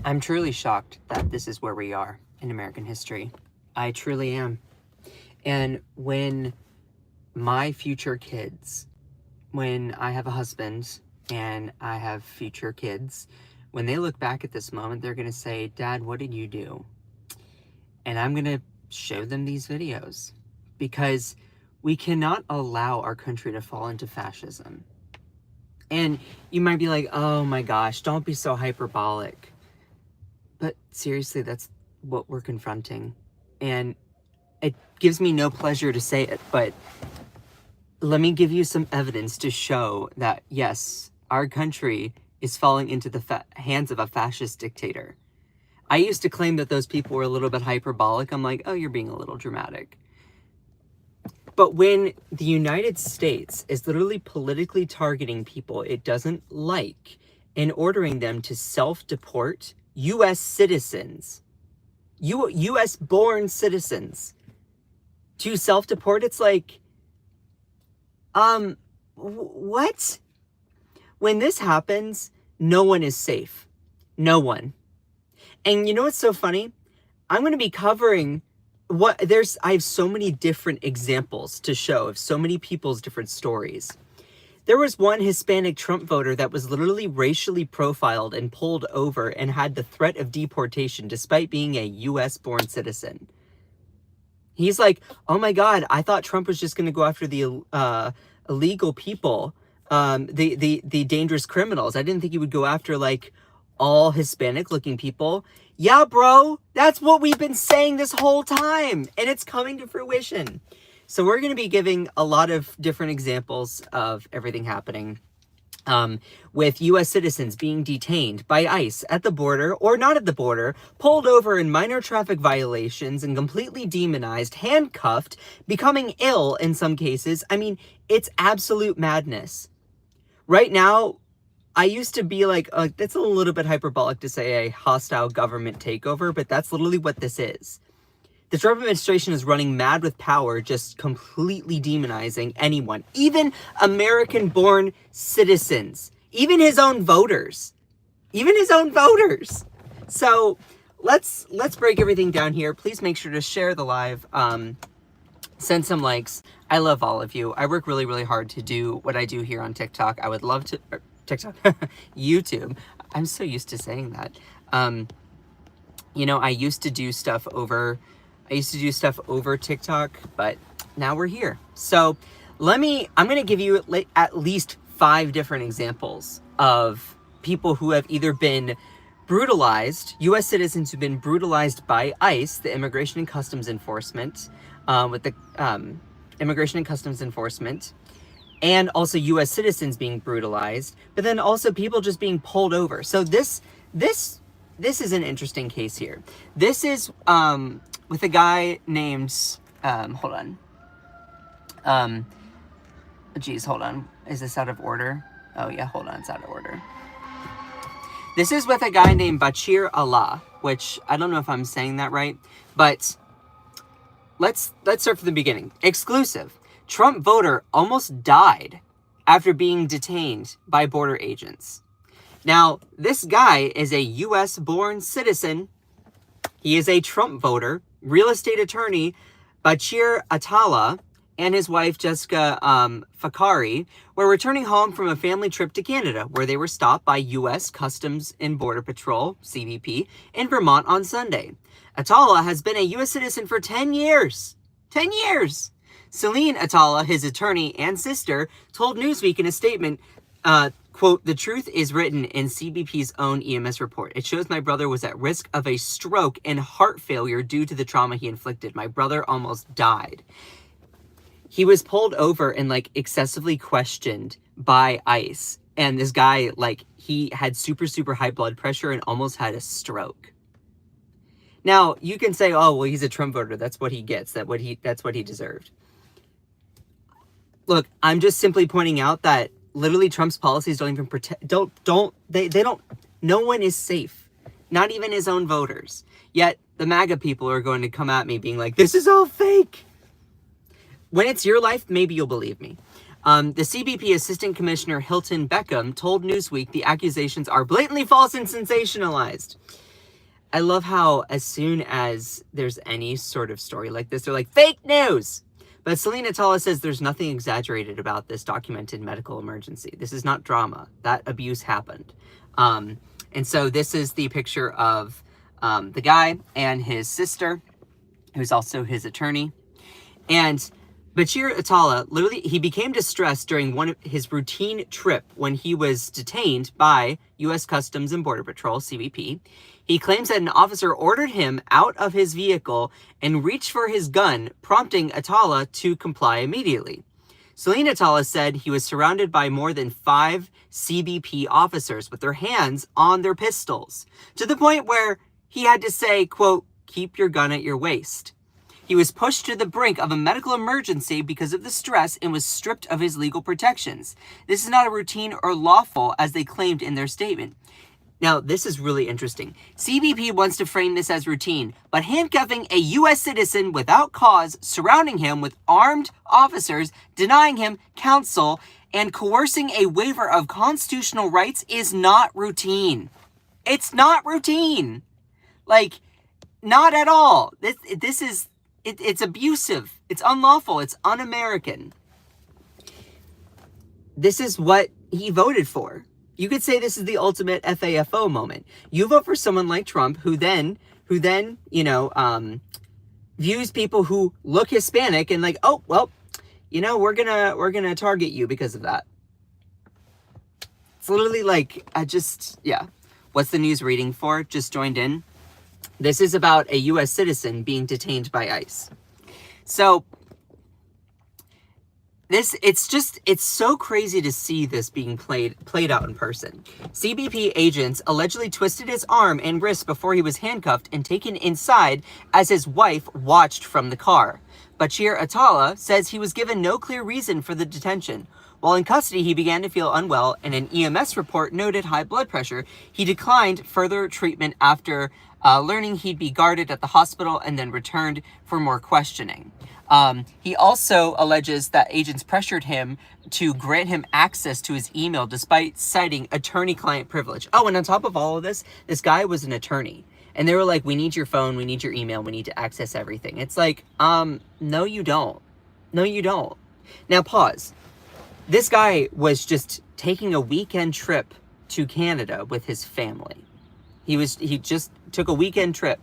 I'm truly shocked that this is where we are in American history. I truly am. And when my future kids, when I have a husband and I have future kids, when they look back at this moment, they're going to say, Dad, what did you do? And I'm going to show them these videos because we cannot allow our country to fall into fascism. And you might be like, oh my gosh, don't be so hyperbolic. But seriously, that's what we're confronting. And it gives me no pleasure to say it, but let me give you some evidence to show that, yes, our country is falling into the hands of a fascist dictator. I used to claim that those people were a little bit hyperbolic. I'm like, oh, you're being a little dramatic. But when the United States is literally politically targeting people it doesn't like and ordering them to self-deport U.S. citizens, U.S.-born citizens, to self-deport, it's like, what? When this happens, no one is safe. No one. And you know what's so funny? I'm going to be covering I have so many different examples to show of so many people's different stories. There was one Hispanic Trump voter that was literally racially profiled and pulled over and had the threat of deportation despite being a US-born citizen. He's like, oh my God, I thought Trump was just going to go after the illegal people, the dangerous criminals. I didn't think he would go after like all Hispanic-looking people. Yeah, bro, that's what we've been saying this whole time, and it's coming to fruition. So we're going to be giving a lot of different examples of everything happening with U.S. citizens being detained by ICE at the border or not at the border, pulled over in minor traffic violations and completely demonized, handcuffed, becoming ill in some cases. I mean, it's absolute madness. Right now, I used to be like, that's a little bit hyperbolic to say a hostile government takeover, but that's literally what this is. The Trump administration is running mad with power, just completely demonizing anyone, even American-born citizens, even his own voters, So let's break everything down here. Please make sure to share the live, send some likes. I love all of you. I work really, really hard to do what I do here on TikTok. I would love to, TikTok, YouTube. I'm so used to saying that. You know, I used to do stuff over TikTok, but now we're here. So I'm going to give you at least 5 different examples of people who have either been brutalized, U.S. citizens who've been brutalized by ICE, the Immigration and Customs Enforcement, Immigration and Customs Enforcement, and also U.S. citizens being brutalized, but then also people just being pulled over. So this is an interesting case here. This is with a guy named, hold on. Hold on. Is this out of order? Oh yeah, hold on, it's out of order. This is with a guy named Bashir Allah, which I don't know if I'm saying that right, but let's start from the beginning. Exclusive. Trump voter almost died after being detained by border agents. Now, this guy is a U.S.-born citizen. He is a Trump voter, real estate attorney, Bashir Atala, and his wife, Jessica Fakari, were returning home from a family trip to Canada, where they were stopped by U.S. Customs and Border Patrol, CBP, in Vermont on Sunday. Atala has been a U.S. citizen for 10 years. 10 years! Celine Atala, his attorney and sister, told Newsweek in a statement, quote, "The truth is written in CBP's own EMS report. It shows my brother was at risk of a stroke and heart failure due to the trauma he inflicted. My brother almost died." He was pulled over and, like, excessively questioned by ICE. And this guy, like, he had super, super high blood pressure and almost had a stroke. Now, you can say, oh, well, he's a Trump voter. That's what he gets. That's what he deserved. Look, I'm just simply pointing out that literally Trump's policies don't even protect, no one is safe. Not even his own voters. Yet, the MAGA people are going to come at me being like, this is all fake. When it's your life, maybe you'll believe me. The CBP Assistant Commissioner Hilton Beckham told Newsweek the accusations are blatantly false and sensationalized. I love how as soon as there's any sort of story like this, they're like, fake news! But Selena Atala says there's nothing exaggerated about this documented medical emergency. This is not drama. That abuse happened. And so this is the picture of the guy and his sister, who's also his attorney. And Bashir Atala, literally, he became distressed during one of his routine trip when he was detained by U.S. Customs and Border Patrol, CBP. He claims that an officer ordered him out of his vehicle and reached for his gun, prompting Atala to comply immediately. Selena Atala said he was surrounded by more than 5 CBP officers with their hands on their pistols, to the point where he had to say, quote, keep your gun at your waist. He was pushed to the brink of a medical emergency because of the stress and was stripped of his legal protections. This is not a routine or lawful, as they claimed in their statement. Now, this is really interesting. CBP wants to frame this as routine, but handcuffing a U.S. citizen without cause, surrounding him with armed officers, denying him counsel, and coercing a waiver of constitutional rights is not routine. It's not routine. Like, not at all. It's abusive. It's unlawful. It's un-American. This is what he voted for. You could say this is the ultimate FAFO moment. You vote for someone like Trump, who then, views people who look Hispanic and like, oh, well, we're gonna target you because of that. It's literally like, What's the news reading for? Just joined in. This is about a U.S. citizen being detained by ICE. So, it's so crazy to see this being played out in person. CBP agents allegedly twisted his arm and wrist before he was handcuffed and taken inside as his wife watched from the car. Bashir Atala says he was given no clear reason for the detention. While in custody, he began to feel unwell, and an EMS report noted high blood pressure. He declined further treatment after learning he'd be guarded at the hospital and then returned for more questioning. He also alleges that agents pressured him to grant him access to his email despite citing attorney-client privilege. Oh, and on top of all of this, this guy was an attorney. And they were like, we need your phone, we need your email, we need to access everything. It's like, no you don't. No you don't. Now pause. This guy was just taking a weekend trip to Canada with his family. He just took a weekend trip,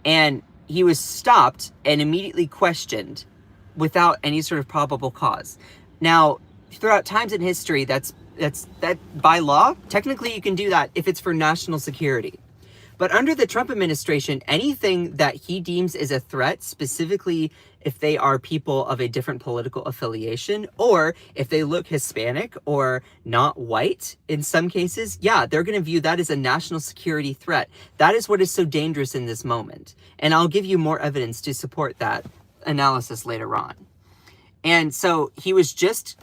and he was stopped and immediately questioned without any sort of probable cause. Now, throughout times in history, that by law, technically you can do that if it's for national security. But under the Trump administration, anything that he deems is a threat, specifically if they are people of a different political affiliation, or if they look Hispanic or not white, in some cases, yeah, they're going to view that as a national security threat. That is what is so dangerous in this moment. And I'll give you more evidence to support that analysis later on. And so he was just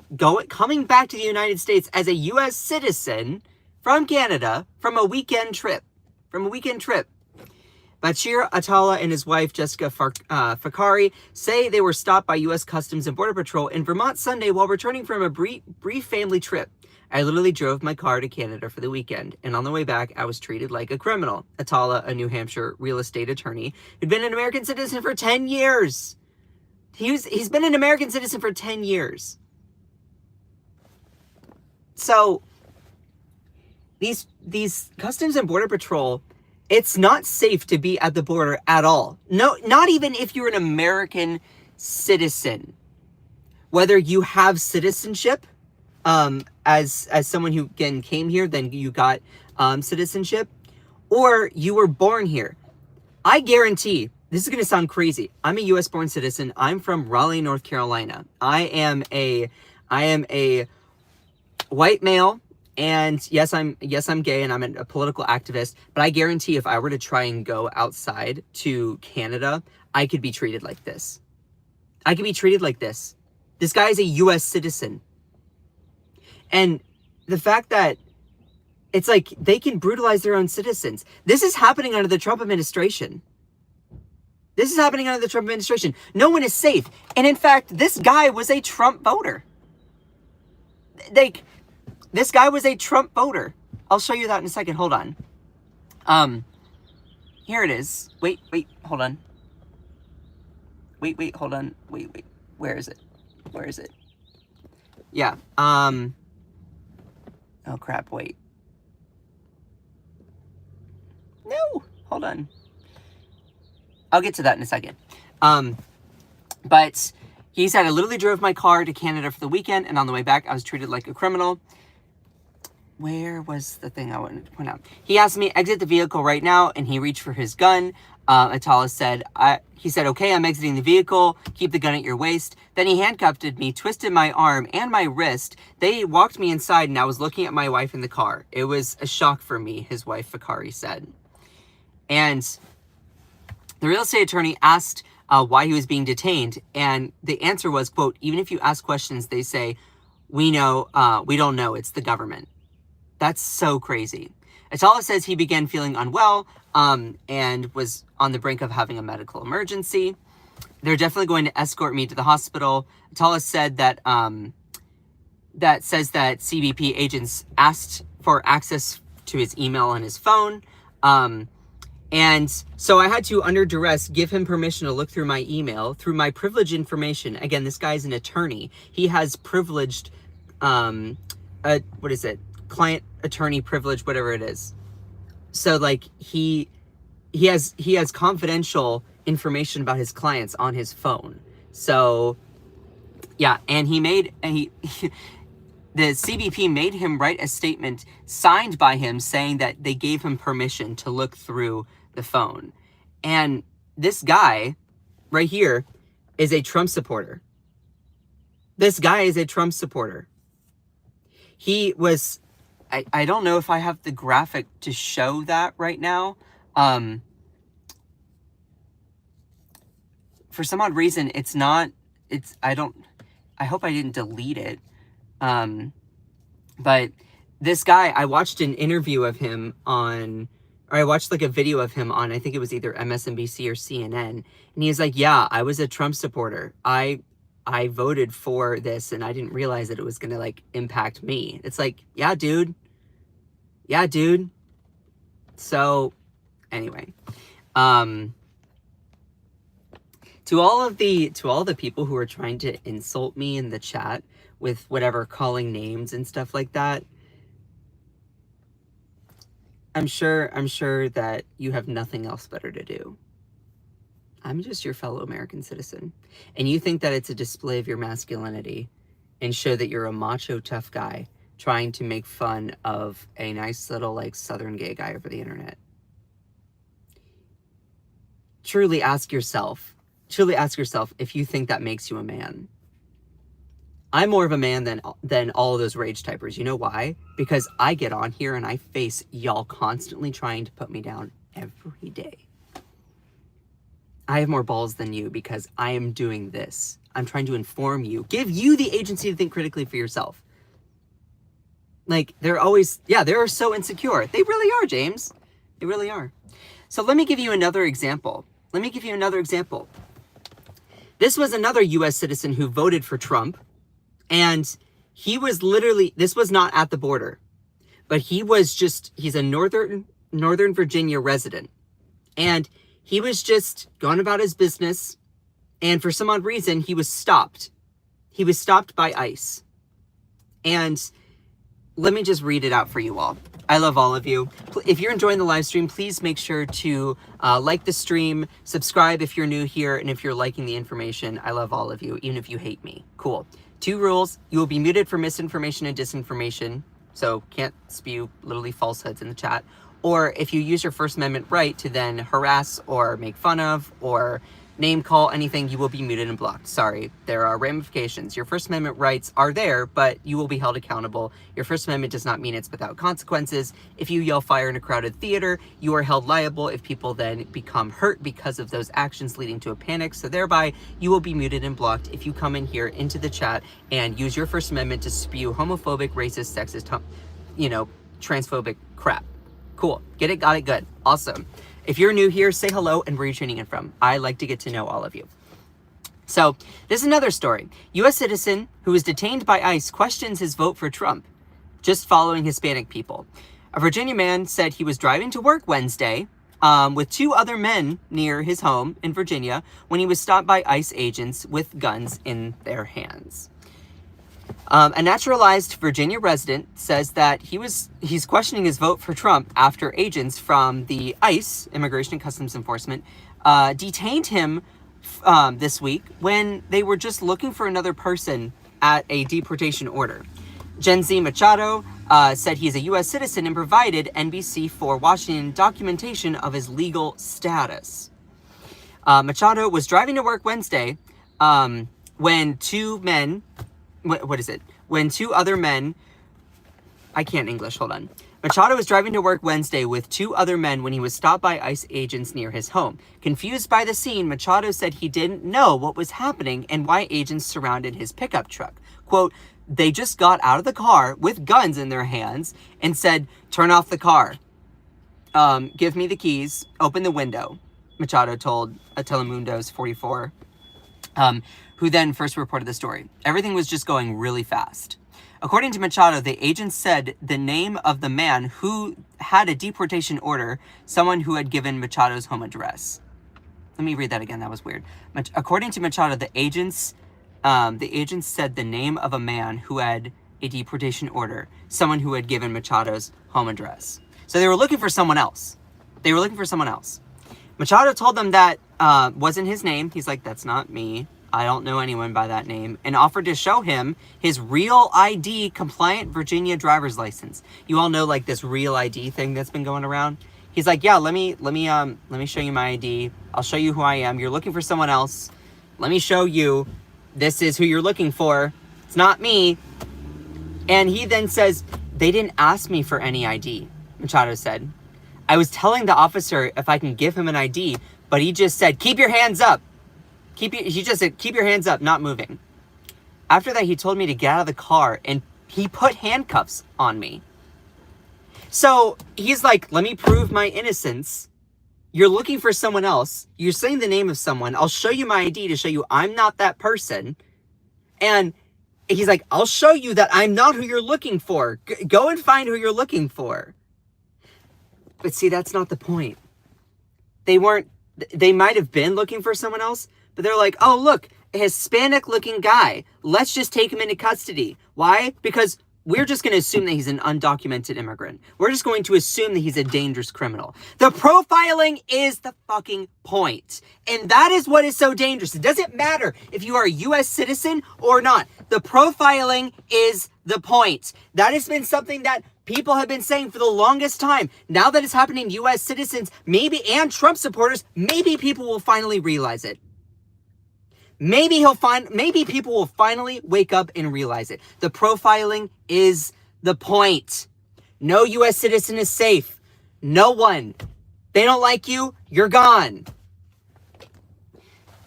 coming back to the United States as a U.S. citizen from Canada from a weekend trip. Bashir Atala and his wife, Jessica Fakari, say they were stopped by U.S. Customs and Border Patrol in Vermont Sunday while returning from a brief family trip. I literally drove my car to Canada for the weekend, and on the way back, I was treated like a criminal. Atala, a New Hampshire real estate attorney, who'd been an American citizen for 10 years. He's been an American citizen for 10 years. So, these Customs and Border Patrol, it's not safe to be at the border at all. No, not even if you're an American citizen. Whether you have citizenship, as someone who came here, then you got citizenship, or you were born here. I guarantee, this is going to sound crazy, I'm a U.S. born citizen. I'm from Raleigh, North Carolina. I am a white male. And yes, I'm gay and I'm a political activist, but I guarantee if I were to try and go outside to Canada, I could be treated like this. This guy is a U.S. citizen. And the fact that it's like they can brutalize their own citizens. This is happening under the Trump administration. No one is safe. And in fact, this guy was a Trump voter. This guy was a Trump voter. I'll show you that in a second. Hold on. Here it is. Wait, hold on. Wait, hold on. Wait. Where is it? Yeah, oh crap, wait. No, hold on. I'll get to that in a second. But he said, I literally drove my car to Canada for the weekend, and on the way back, I was treated like a criminal. Where was the thing I wanted to point out? He asked me, exit the vehicle right now, and he reached for his gun. Atala said, he said, okay, I'm exiting the vehicle. Keep the gun at your waist. Then he handcuffed me, twisted my arm and my wrist. They walked me inside, and I was looking at my wife in the car. It was a shock for me, his wife, Fakari, said. And the real estate attorney asked why he was being detained, and the answer was, quote, even if you ask questions, they say, we don't know, it's the government. That's so crazy. Atala says he began feeling unwell and was on the brink of having a medical emergency. They're definitely going to escort me to the hospital. Atala said that says that CBP agents asked for access to his email and his phone. And so I had to, under duress, give him permission to look through my email, through my privileged information. Again, this guy's an attorney. He has privileged, what is it? Client attorney privilege, whatever it is. So like he has confidential information about his clients on his phone. So yeah, and the CBP made him write a statement signed by him saying that they gave him permission to look through the phone. And this guy right here is a Trump supporter. This guy is a Trump supporter. He was, I don't know if I have the graphic to show that right now. For some odd reason, I hope I didn't delete it. But this guy, I watched an interview of him I watched like a video of him on, I think it was either MSNBC or CNN. And he was like, yeah, I was a Trump supporter. I voted for this and I didn't realize that it was going to like impact me. It's like, yeah, dude. So anyway, to all the people who are trying to insult me in the chat with whatever calling names and stuff like that, I'm sure that you have nothing else better to do. I'm just your fellow American citizen. And you think that it's a display of your masculinity and show that you're a macho tough guy trying to make fun of a nice little like Southern gay guy over the internet. Truly ask yourself if you think that makes you a man. I'm more of a man than all of those rage typers. You know why? Because I get on here and I face y'all constantly trying to put me down every day. I have more balls than you because I am doing this. I'm trying to inform you, give you the agency to think critically for yourself. Like, they're so insecure. They really are, James. They really are. So let me give you another example. This was another U.S. citizen who voted for Trump. And he was this was not at the border, but he's a Northern Virginia resident. And he was just going about his business. And for some odd reason, he was stopped. He was stopped by ICE. And let me just read it out for you all. I love all of you. If you're enjoying the live stream, please make sure to like the stream, subscribe if you're new here, and if you're liking the information. I love all of you, even if you hate me. Cool. 2 rules. You will be muted for misinformation and disinformation, so can't spew literally falsehoods in the chat. Or if you use your First Amendment right to then harass or make fun of or name call anything, you will be muted and blocked. Sorry, there are ramifications. Your First Amendment rights are there, but you will be held accountable. Your First Amendment does not mean it's without consequences. If you yell fire in a crowded theater, you are held liable if people then become hurt because of those actions leading to a panic. So thereby, you will be muted and blocked if you come in here into the chat and use your First Amendment to spew homophobic, racist, sexist, transphobic crap. Cool. Get it? Got it? Good. Awesome. If you're new here, say hello and where you're tuning in from. I like to get to know all of you. So this is another story. U.S. citizen who was detained by ICE questions his vote for Trump, just following Hispanic people. A Virginia man said he was driving to work Wednesday with 2 other men near his home in Virginia when he was stopped by ICE agents with guns in their hands. A naturalized Virginia resident says that he's questioning his vote for Trump after agents from the ICE, Immigration and Customs Enforcement, detained him this week when they were just looking for another person at a deportation order. Gen Z Machado said he's a U.S. citizen and provided NBC4 Washington documentation of his legal status. Machado was driving to work Wednesday when 2 men... When 2 other men... I can't English, hold on. Machado was driving to work Wednesday with 2 other men when he was stopped by ICE agents near his home. Confused by the scene, Machado said he didn't know what was happening and why agents surrounded his pickup truck. Quote, they just got out of the car with guns in their hands and said, turn off the car. Give me the keys, open the window, Machado told Telemundo's 44. Who then first reported the story. Everything was just going really fast. According to Machado, the agents said the name of the man who had a deportation order, someone who had given Machado's home address. Let me read that again. That was weird. According to Machado, the agents said the name of a man who had a deportation order, someone who had given Machado's home address. So they were looking for someone else. Machado told them that wasn't his name. He's like, that's not me. I don't know anyone by that name, and offered to show him his real ID compliant Virginia driver's license. You all know like this real ID thing that's been going around. He's like, yeah, let me show you my ID. I'll show you who I am. You're looking for someone else. Let me show you. This is who you're looking for. It's not me. And he then says, they didn't ask me for any ID, Machado said. I was telling the officer if I can give him an ID, but he just said, keep your hands up. He just said, keep your hands up, not moving. After that, he told me to get out of the car, and he put handcuffs on me. So he's like, let me prove my innocence. You're looking for someone else. You're saying the name of someone. I'll show you my ID to show you I'm not that person. And he's like, I'll show you that I'm not who you're looking for. Go and find who you're looking for. But see, that's not the point. They might have been looking for someone else, but they're like, oh, look, a Hispanic-looking guy. Let's just take him into custody. Why? Because we're just going to assume that he's an undocumented immigrant. We're just going to assume that he's a dangerous criminal. The profiling is the fucking point. And that is what is so dangerous. It doesn't matter if you are a U.S. citizen or not. The profiling is the point. That has been something that people have been saying for the longest time. Now that it's happening to U.S. citizens, and Trump supporters, maybe people will finally realize it. Maybe people will finally wake up and realize it. The profiling is the point. No U.S. citizen is safe. No one. They don't like you, you're gone.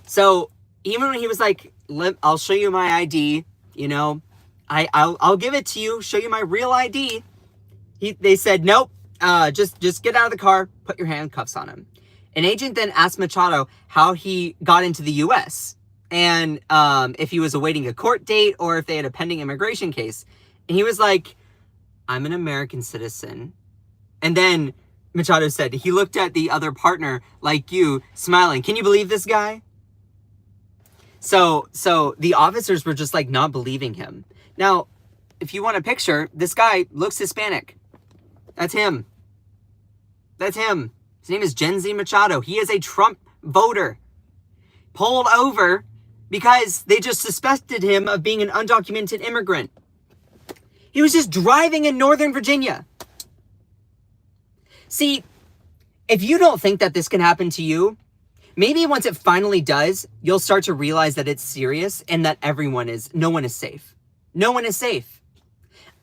So even when he was like, I'll show you my ID, I'll give it to you, show you my real ID. They said, nope, just get out of the car, put your handcuffs on him. An agent then asked Machado how he got into the U.S., and if he was awaiting a court date or if they had a pending immigration case. And he was like, I'm an American citizen. And then Machado said, he looked at the other partner like you, smiling. Can you believe this guy? So the officers were just like not believing him. Now, if you want a picture, this guy looks Hispanic. That's him. His name is Gen Z Machado. He is a Trump voter. Pulled over because they just suspected him of being an undocumented immigrant. He was just driving in Northern Virginia. See, if you don't think that this can happen to you, maybe once it finally does, you'll start to realize that it's serious and that no one is safe. No one is safe.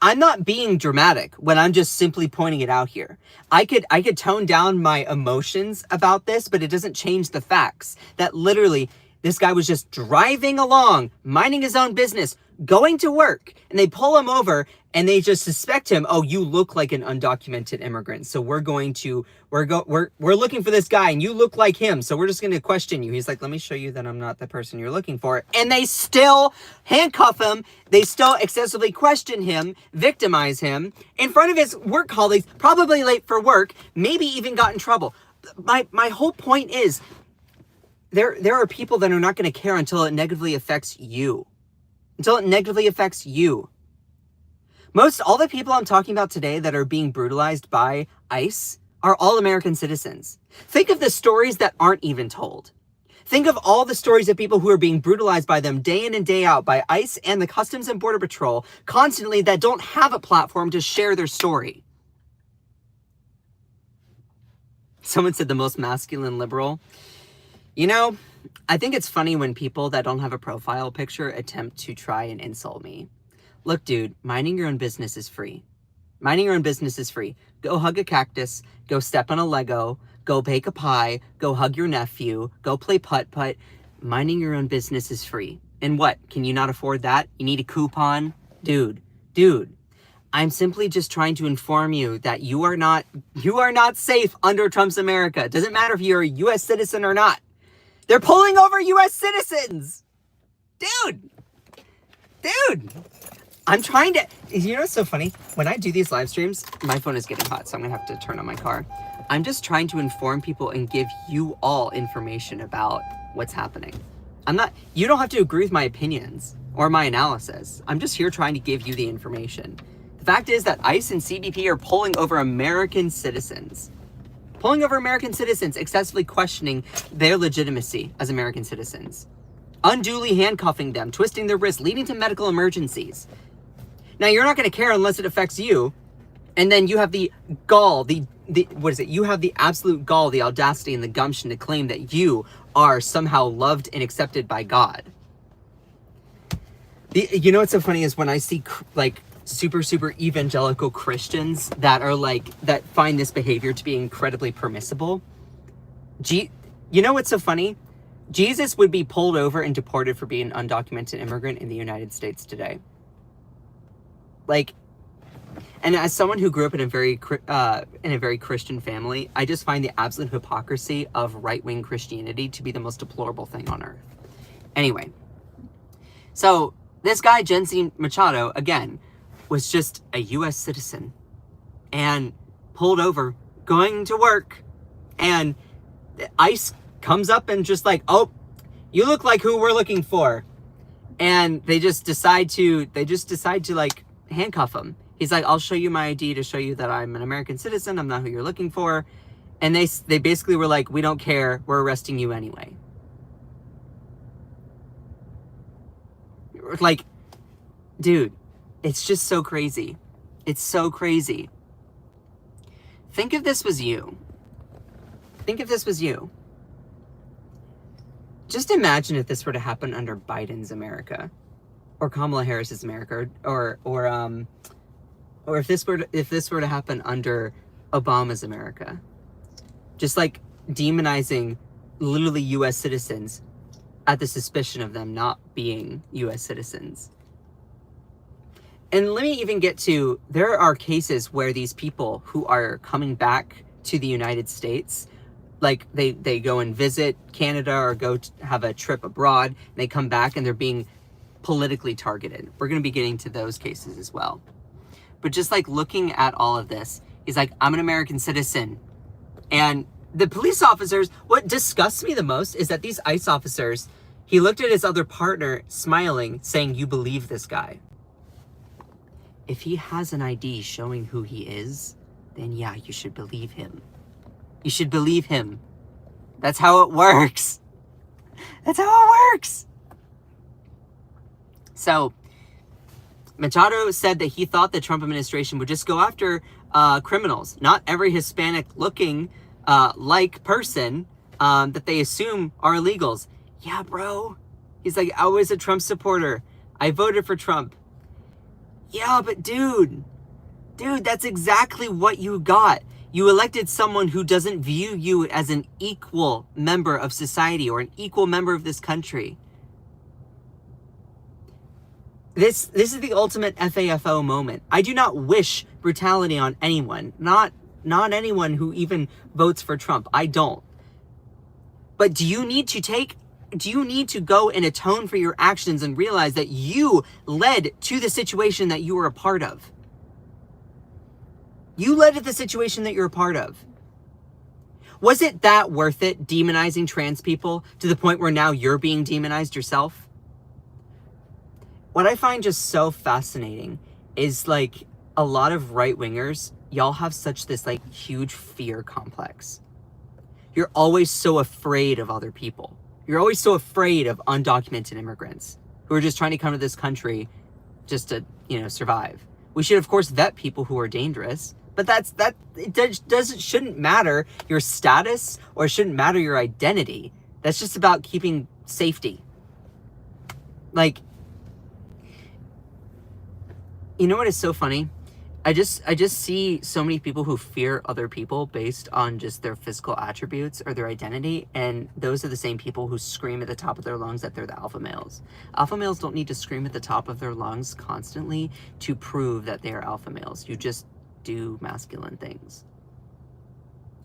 I'm not being dramatic when I'm just simply pointing it out here. I could tone down my emotions about this, but it doesn't change the facts that literally this guy was just driving along, minding his own business, going to work, and they pull him over and they just suspect him. Oh, you look like an undocumented immigrant. So we're looking for this guy and you look like him. So we're just going to question you. He's like, let me show you that I'm not the person you're looking for. And they still handcuff him. They still excessively question him, victimize him in front of his work colleagues, probably late for work, maybe even got in trouble. my whole point is there are people that are not going to care until it negatively affects you. Until it negatively affects you. All the people I'm talking about today that are being brutalized by ICE are all American citizens. Think of the stories that aren't even told. Think of all the stories of people who are being brutalized by them day in and day out by ICE and the Customs and Border Patrol constantly that don't have a platform to share their story. Someone said the most masculine liberal. You know, I think it's funny when people that don't have a profile picture attempt to try and insult me. Look, dude, minding your own business is free. Minding your own business is free. Go hug a cactus, go step on a Lego, go bake a pie, go hug your nephew, go play putt-putt. Minding your own business is free. And what? Can you not afford that? You need a coupon? Dude, I'm simply just trying to inform you that you are not safe under Trump's America. It doesn't matter if you're a U.S. citizen or not. They're pulling over U.S. citizens. Dude. I'm trying to, you know what's so funny? When I do these live streams, my phone is getting hot, so I'm gonna have to turn on my car. I'm just trying to inform people and give you all information about what's happening. You don't have to agree with my opinions or my analysis. I'm just here trying to give you the information. The fact is that ICE and CBP are pulling over American citizens. Pulling over American citizens, excessively questioning their legitimacy as American citizens. Unduly handcuffing them, twisting their wrists, leading to medical emergencies. Now, you're not going to care unless it affects you. And then you have the gall, you have the absolute gall, the audacity, and the gumption to claim that you are somehow loved and accepted by God. You know what's so funny is when I see, like, super evangelical Christians that are, like, that find this behavior to be incredibly permissible. You know what's so funny? Jesus would be pulled over and deported for being an undocumented immigrant in the United States today. Like, and as someone who grew up in a very Christian family, I just find the absolute hypocrisy of right-wing Christianity to be the most deplorable thing on earth. Anyway, so this guy, Jensi Machado, again, was just a U.S. citizen and pulled over, going to work, and ICE comes up and just like, oh, you look like who we're looking for. And they just decide to like handcuff him. He's like, I'll show you my ID to show you that I'm an American citizen. I'm not who you're looking for. And they basically were like, we don't care. We're arresting you anyway. Like, dude, it's just so crazy. It's so crazy. Think if this was you. Just imagine if this were to happen under Biden's America, or Kamala Harris's America, or if this were to happen under Obama's America. Just like demonizing literally U.S. citizens at the suspicion of them not being U.S. citizens. And let me even get to, there are cases where these people who are coming back to the United States, like they go and visit Canada or go have a trip abroad, and they come back and they're being politically targeted. We're going to be getting to those cases as well. But just like looking at all of this, he's like, I'm an American citizen. And the police officers, what disgusts me the most is that these ICE officers, he looked at his other partner smiling, saying, you believe this guy. If he has an ID showing who he is, then yeah, you should believe him. You should believe him. That's how it works. That's how it works. So, Machado said that he thought the Trump administration would just go after criminals, not every Hispanic-looking like person that they assume are illegals. Yeah, bro. He's like, I was a Trump supporter. I voted for Trump. Yeah, but dude, that's exactly what you got. You elected someone who doesn't view you as an equal member of society or an equal member of this country. This is the ultimate FAFO moment. I do not wish brutality on anyone, not anyone who even votes for Trump. I don't. But do you need to go and atone for your actions and realize that you led to the situation that you were a part of? You led to the situation that you're a part of. Was it that worth it, demonizing trans people to the point where now you're being demonized yourself? What I find just so fascinating is like a lot of right-wingers, y'all have such this like huge fear complex. You're always so afraid of other people. You're always so afraid of undocumented immigrants who are just trying to come to this country just to, survive. We should, of course, vet people who are dangerous, but it shouldn't matter your status or it shouldn't matter your identity. That's just about keeping safety. Like, you know what is so funny? I just see so many people who fear other people based on just their physical attributes or their identity, and those are the same people who scream at the top of their lungs that they're the alpha males. Alpha males don't need to scream at the top of their lungs constantly to prove that they are alpha males. You just do masculine things.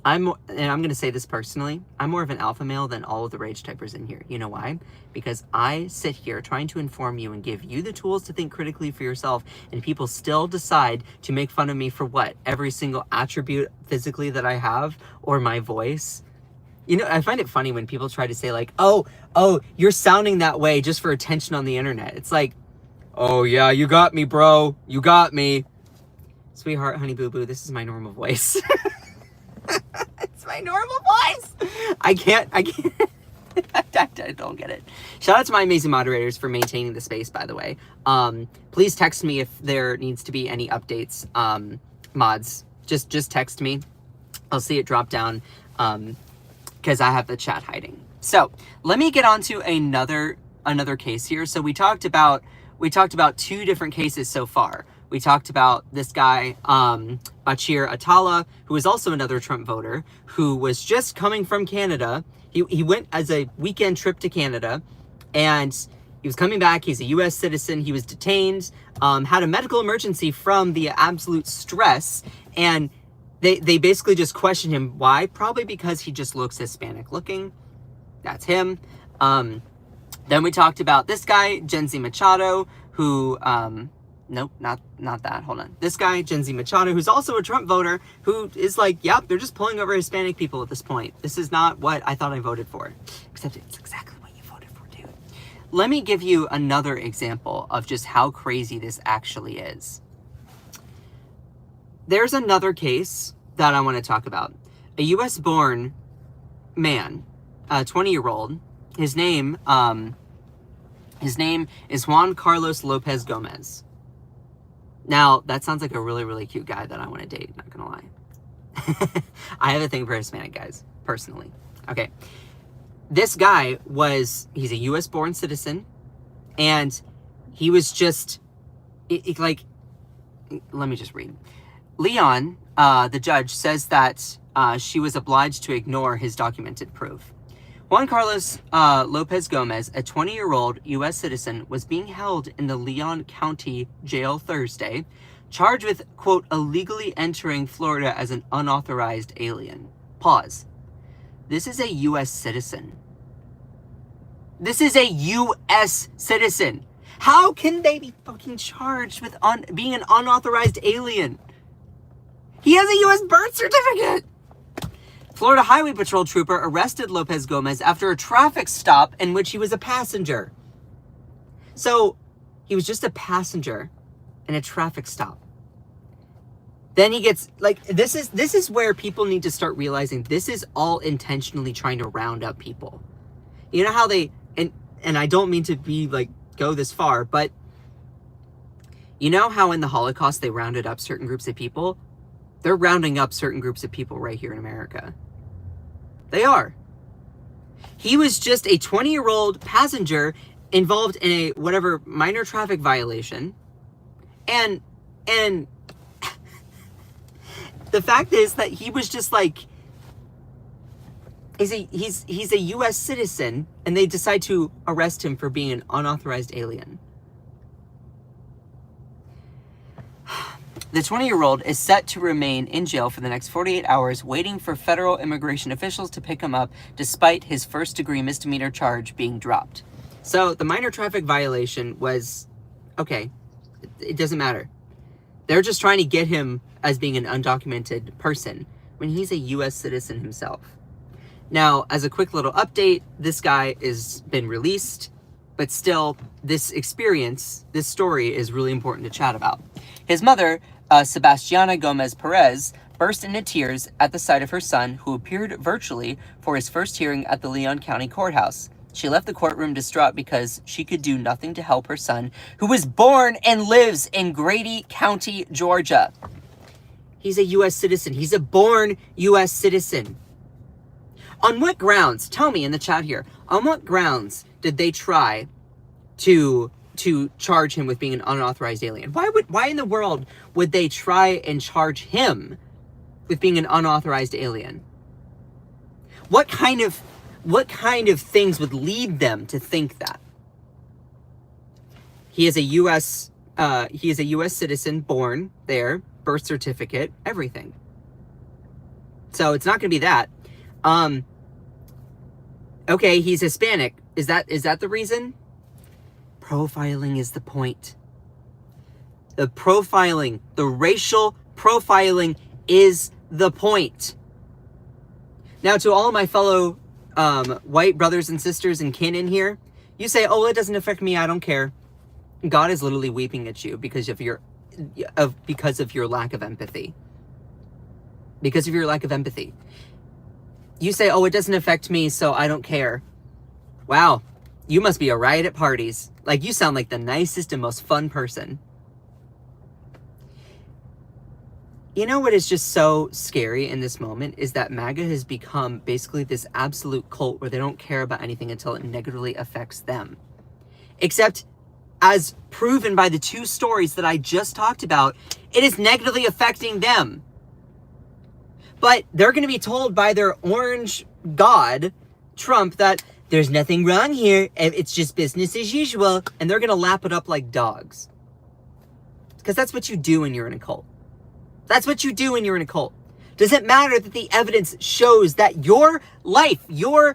And I'm going to say this personally, I'm more of an alpha male than all of the rage typers in here. You know why? Because I sit here trying to inform you and give you the tools to think critically for yourself, and people still decide to make fun of me for what? Every single attribute physically that I have, or my voice. I find it funny when people try to say like, oh, you're sounding that way just for attention on the internet. It's like, oh yeah, you got me, bro. You got me. Sweetheart, honey, boo-boo, this is my normal voice. It's my normal voice. I can't. I don't get it. Shout out to my amazing moderators for maintaining the space, by the way. Please text me if there needs to be any updates. Mods, just text me. I'll see it drop down because I have the chat hiding. So let me get on to another case here. So we talked about two different cases so far. We talked about this guy, Bashir Atala, who is also another Trump voter, who was just coming from Canada. He went as a weekend trip to Canada, and he was coming back. He's a U.S. citizen. He was detained, had a medical emergency from the absolute stress, and they basically just questioned him. Why? Probably because he just looks Hispanic looking. That's him. Then we talked about this guy, Genzi Machado, who... Nope, not that. Hold on. This guy, Genzi Machado, who's also a Trump voter, who is like, yep, they're just pulling over Hispanic people at this point. This is not what I thought I voted for. Except it's exactly what you voted for, dude. Let me give you another example of just how crazy this actually is. There's another case that I want to talk about. A U.S.-born man, a 20-year-old. His name is Juan Carlos Lopez Gomez. Now, that sounds like a really, really cute guy that I want to date, not gonna lie. I have a thing for Hispanic guys, personally. Okay. This guy he's a U.S.-born citizen, and he was just, let me just read. Leon, the judge, says that she was obliged to ignore his documented proof. Juan Carlos Lopez Gomez, a 20-year-old U.S. citizen, was being held in the Leon County Jail Thursday, charged with, quote, illegally entering Florida as an unauthorized alien. Pause. This is a U.S. citizen. This is a U.S. citizen. How can they be fucking charged with being an unauthorized alien? He has a U.S. birth certificate. Florida Highway Patrol trooper arrested Lopez Gomez after a traffic stop in which he was a passenger. So he was just a passenger in a traffic stop. Then he gets, this is where people need to start realizing this is all intentionally trying to round up people. You know how they, and I don't mean to be go this far, but you know how in the Holocaust they rounded up certain groups of people? They're rounding up certain groups of people right here in America. They are. He was just a 20-year-old passenger involved in a whatever minor traffic violation. And the fact is that he was just he's a US citizen, and they decide to arrest him for being an unauthorized alien. The 20-year-old is set to remain in jail for the next 48 hours, waiting for federal immigration officials to pick him up, despite his first-degree misdemeanor charge being dropped. So the minor traffic violation was, okay, it doesn't matter. They're just trying to get him as being an undocumented person when he's a U.S. citizen himself. Now, as a quick little update, this guy has been released, but still, this experience, this story is really important to chat about. His mother, Sebastiana Gomez Perez, burst into tears at the sight of her son, who appeared virtually for his first hearing at the Leon County Courthouse. She left the courtroom distraught because she could do nothing to help her son, who was born and lives in Grady County, Georgia. He's a U.S. citizen. He's a born U.S. citizen. On what grounds, tell me in the chat here, on what grounds did they try to charge him with being an unauthorized alien? Why in the world would they try and charge him with being an unauthorized alien? What kind of things would lead them to think that? He is a U.S. citizen, born there, birth certificate, everything. So it's not going to be that. Okay, he's Hispanic. Is that the reason? Profiling is the point. The profiling, the racial profiling is the point. Now, to all of my fellow white brothers and sisters and kin in here, you say, oh, it doesn't affect me, I don't care. God is literally weeping at you because of your lack of empathy. Because of your lack of empathy. You say, oh, it doesn't affect me, so I don't care. Wow, you must be a riot at parties. Like, you sound like the nicest and most fun person. You know what is just so scary in this moment is that MAGA has become basically this absolute cult where they don't care about anything until it negatively affects them. Except, as proven by the two stories that I just talked about, it is negatively affecting them. But they're going to be told by their orange god, Trump, that there's nothing wrong here, it's just business as usual, and they're going to lap it up like dogs. Because that's what you do when you're in a cult. That's what you do when you're in a cult. Does it matter that the evidence shows that your life, you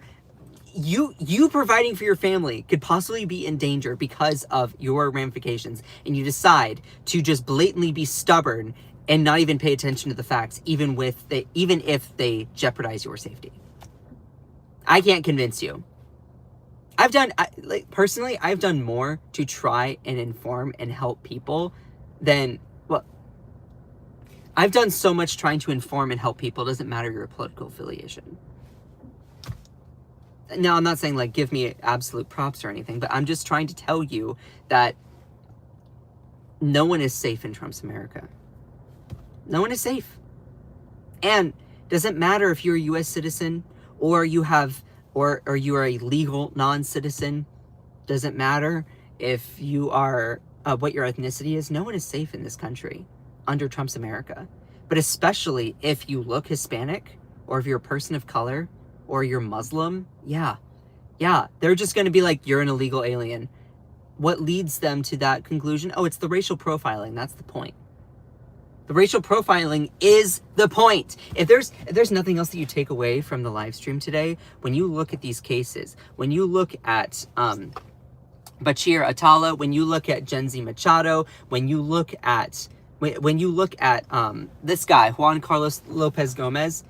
providing for your family could possibly be in danger because of your ramifications, and you decide to just blatantly be stubborn and not even pay attention to the facts, even if they jeopardize your safety? I can't convince you. Personally, I've done more to try and inform and help people than, well, I've done so much trying to inform and help people. It doesn't matter your political affiliation. Now, I'm not saying, like, give me absolute props or anything, but I'm just trying to tell you that no one is safe in Trump's America. No one is safe. And doesn't matter if you're a U.S. citizen or you are a legal non-citizen. Doesn't matter if you are what your ethnicity is. No one is safe in this country under Trump's America. But especially if you look Hispanic, or if you're a person of color, or you're Muslim, yeah, they're just going to be like, you're an illegal alien. What leads them to that conclusion? Oh, it's the racial profiling. That's the point. The racial profiling is the point. If there's nothing else that you take away from the live stream today, when you look at these cases, when you look at Bashir Atala, when you look at Genzi Machado, when you look at this guy, Juan Carlos Lopez Gomez,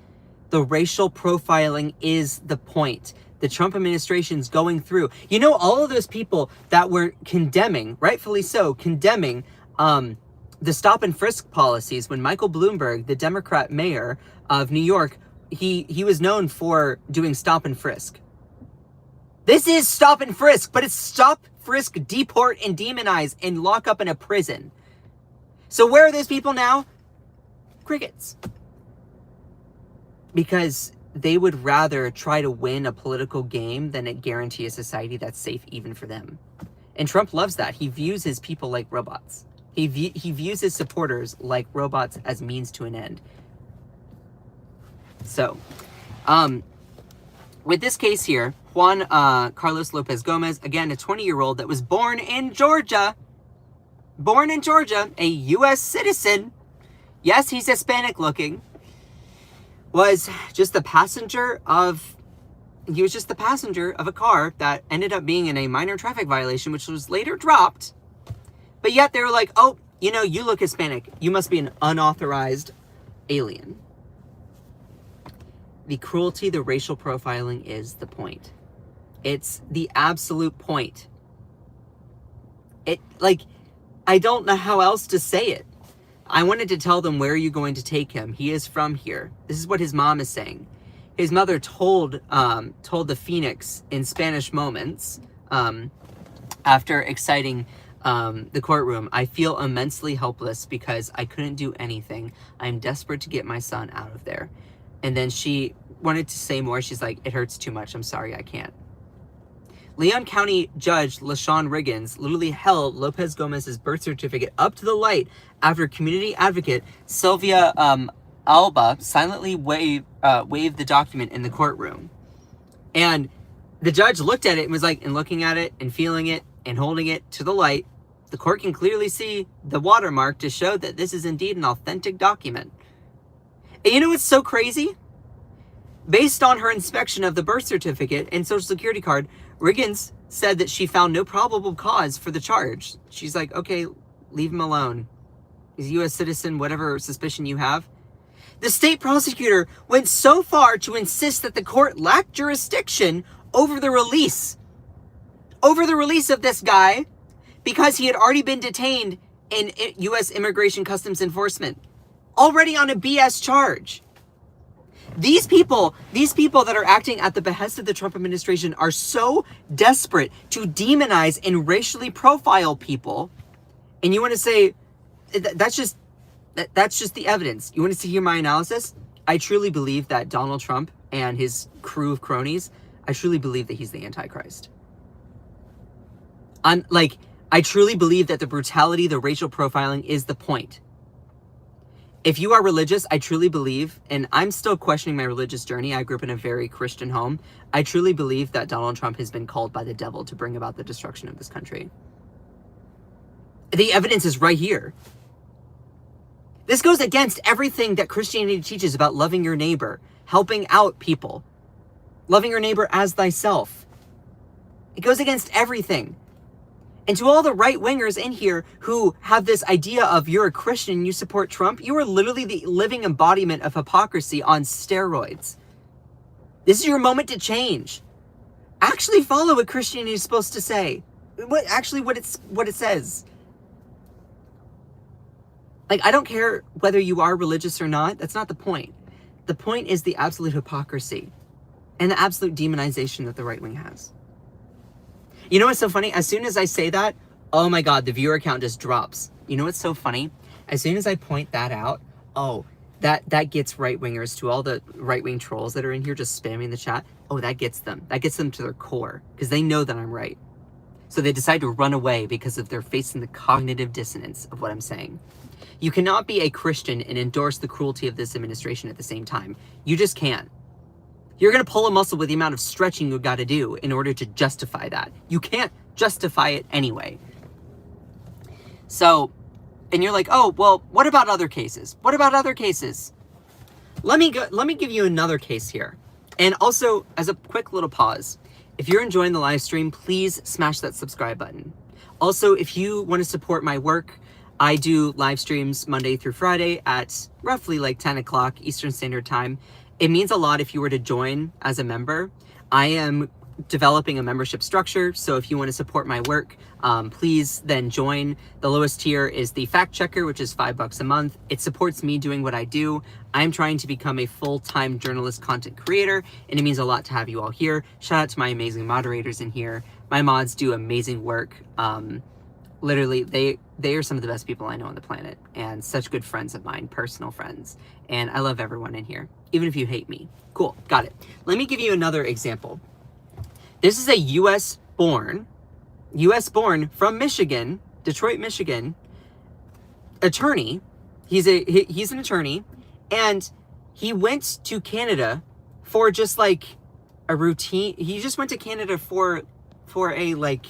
the racial profiling is the point. The Trump administration's going through. You know, all of those people that were condemning, rightfully so, condemning the stop and frisk policies when Michael Bloomberg, the Democrat mayor of New York, he was known for doing stop and frisk. This is stop and frisk, but it's stop, frisk, deport, and demonize, and lock up in a prison. So where are those people now? Crickets. Because they would rather try to win a political game than guarantee a society that's safe even for them. And Trump loves that. He views his people like robots. He views his supporters like robots as means to an end. So, with this case here, Juan Carlos Lopez Gomez, again, a 20-year-old that was born in Georgia, a U.S. citizen. Yes, he's Hispanic looking. Was just the passenger of a car that ended up being in a minor traffic violation, which was later dropped. But yet they were like, oh, you know, you look Hispanic. You must be an unauthorized alien. the cruelty, the racial profiling is the point. It's the absolute point. I don't know how else to say it. I wanted to tell them, where are you going to take him? He is from here. This is what his mom is saying. His mother told the Phoenix in Spanish Moments, after exciting the courtroom, I feel immensely helpless because I couldn't do anything. I'm desperate to get my son out of there. And then she wanted to say more. She's like, it hurts too much. I'm sorry, I can't. Leon County Judge LaShawn Riggins literally held Lopez Gomez's birth certificate up to the light after community advocate Sylvia Alba silently waved the document in the courtroom. And the judge looked at it and was like, and looking at it and feeling it and holding it to the light, the court can clearly see the watermark to show that this is indeed an authentic document. And you know what's so crazy? Based on her inspection of the birth certificate and social security card, Riggins said that she found no probable cause for the charge. She's like, okay, leave him alone. He's a U.S. citizen, whatever suspicion you have. The state prosecutor went so far to insist that the court lacked jurisdiction over the release of this guy because he had already been detained in U.S. Immigration Customs Enforcement, already on a BS charge. These people that are acting at the behest of the Trump administration are so desperate to demonize and racially profile people. And you want to say, that's just the evidence. You want to hear my analysis? I truly believe that Donald Trump and his crew of cronies, I truly believe that he's the Antichrist. I truly believe that the brutality, the racial profiling is the point. If you are religious, I truly believe, and I'm still questioning my religious journey. I grew up in a very Christian home. I truly believe that Donald Trump has been called by the devil to bring about the destruction of this country. The evidence is right here. This goes against everything that Christianity teaches about loving your neighbor, helping out people, loving your neighbor as thyself. It goes against everything. And to all the right-wingers in here who have this idea of you're a Christian and you support Trump, you are literally the living embodiment of hypocrisy on steroids. This is your moment to change. Actually follow what Christianity is supposed to say. What it says. I don't care whether you are religious or not. That's not the point. The point is the absolute hypocrisy and the absolute demonization that the right wing has. You know what's so funny? As soon as I say that, oh my God, the viewer count just drops. You know what's so funny? As soon as I point that out, that gets right-wingers, to all the right-wing trolls that are in here just spamming the chat. Oh, that gets them. That gets them to their core because they know that I'm right. So they decide to run away because they're facing the cognitive dissonance of what I'm saying. You cannot be a Christian and endorse the cruelty of this administration at the same time. You just can't. You're going to pull a muscle with the amount of stretching you got to do in order to justify that. You can't justify it anyway. So, and you're like, oh, well, what about other cases? What about other cases? Let me give you another case here. And also, as a quick little pause, if you're enjoying the live stream, please smash that subscribe button. Also, if you want to support my work, I do live streams Monday through Friday at roughly 10 o'clock Eastern Standard Time. It means a lot if you were to join as a member. I am developing a membership structure, so if you want to support my work, please then join. The lowest tier is the fact checker, which is $5 a month. It supports me doing what I do. I'm trying to become a full-time journalist content creator, and it means a lot to have you all here. Shout out to my amazing moderators in here. My mods do amazing work. Literally, they are some of the best people I know on the planet, and such good friends of mine, personal friends. And I love everyone in here, even if you hate me. Cool, got it. Let me give you another example. This is a U.S. born from Michigan, Detroit, Michigan, attorney. He's an attorney, and he went to Canada for just a routine. He just went to Canada for a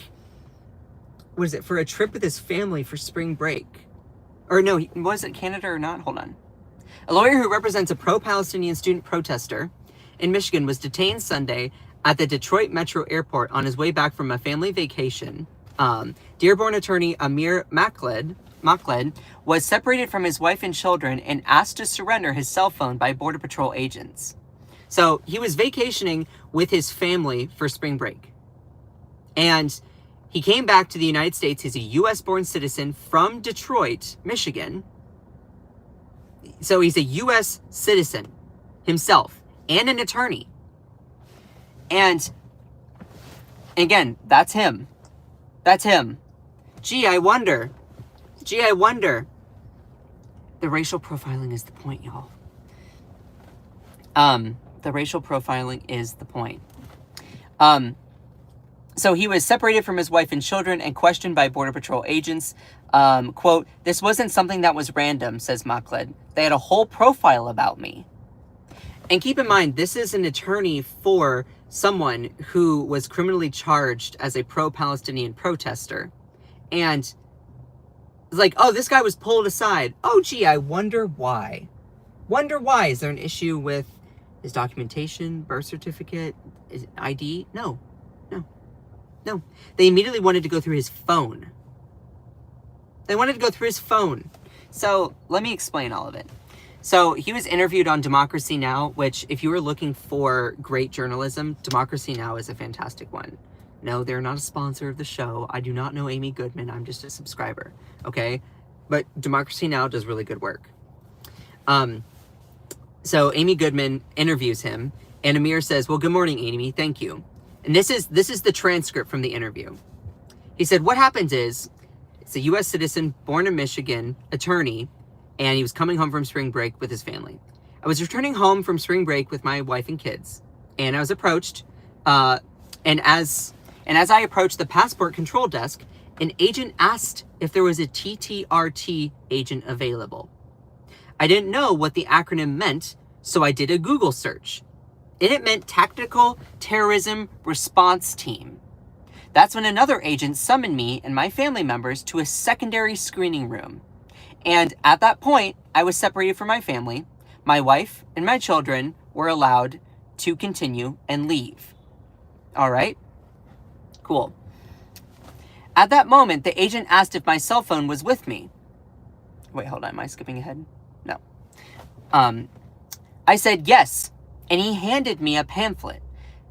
for a trip with his family for spring break. Or no, was it Canada or not? Hold on. A lawyer who represents a pro-Palestinian student protester in Michigan was detained Sunday at the Detroit Metro Airport on his way back from a family vacation. Dearborn attorney Amir Macled was separated from his wife and children and asked to surrender his cell phone by Border Patrol agents. So he was vacationing with his family for spring break. And he came back to the United States. He's a U.S.-born citizen from Detroit, Michigan. So he's a U.S. citizen himself and an attorney. And again, that's him. That's him. Gee, I wonder. The racial profiling is the point, y'all. The racial profiling is the point. So he was separated from his wife and children and questioned by Border Patrol agents. Quote, "This wasn't something that was random," says Makled. "They had a whole profile about me." And keep in mind, this is an attorney for someone who was criminally charged as a pro-Palestinian protester. And it's like, oh, this guy was pulled aside. Oh, gee, I wonder why. Is there an issue with his documentation, birth certificate, his ID? No. They immediately wanted to go through his phone. So let me explain all of it. So he was interviewed on Democracy Now!, which if you were looking for great journalism, Democracy Now! Is a fantastic one. No, they're not a sponsor of the show. I do not know Amy Goodman. I'm just a subscriber, okay? But Democracy Now! Does really good work. So Amy Goodman interviews him, and Amir says, "Well, good morning, Amy. Thank you." And this is the transcript from the interview. He said, "What happens is, it's a U.S. citizen, born in Michigan, attorney, and he was coming home from spring break with his family. I was returning home from spring break with my wife and kids, and I was approached, and as I approached the passport control desk, an agent asked if there was a TTRT agent available. I didn't know what the acronym meant, so I did a Google search. And it meant Tactical Terrorism Response Team. That's when another agent summoned me and my family members to a secondary screening room. And at that point, I was separated from my family. My wife and my children were allowed to continue and leave." All right? Cool. "At that moment, the agent asked if my cell phone was with me." Wait, hold on. Am I skipping ahead? No. "I said yes, and he handed me a pamphlet.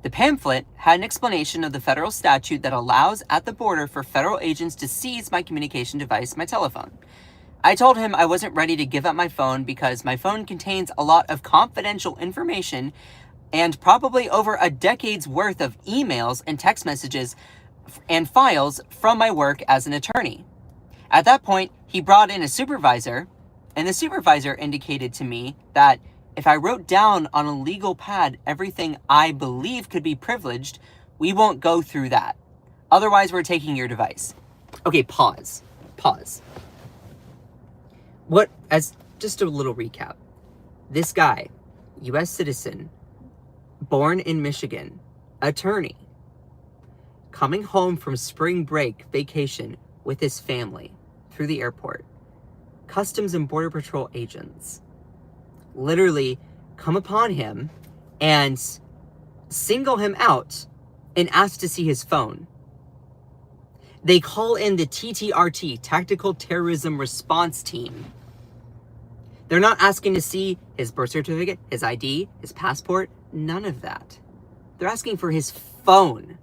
The pamphlet had an explanation of the federal statute that allows at the border for federal agents to seize my communication device, my telephone. I told him I wasn't ready to give up my phone because my phone contains a lot of confidential information and probably over a decade's worth of emails and text messages and files from my work as an attorney. At that point, he brought in a supervisor, and the supervisor indicated to me that if I wrote down on a legal pad everything I believe could be privileged, we won't go through that. Otherwise, we're taking your device." Okay, pause. As just a little recap. This guy, U.S. citizen, born in Michigan, attorney, coming home from spring break vacation with his family through the airport. Customs and Border Patrol agents literally come upon him and single him out and ask to see his phone. They call in the TTRT, Tactical Terrorism Response Team. They're not asking to see his birth certificate, his ID, his passport, none of that. They're asking for his phone.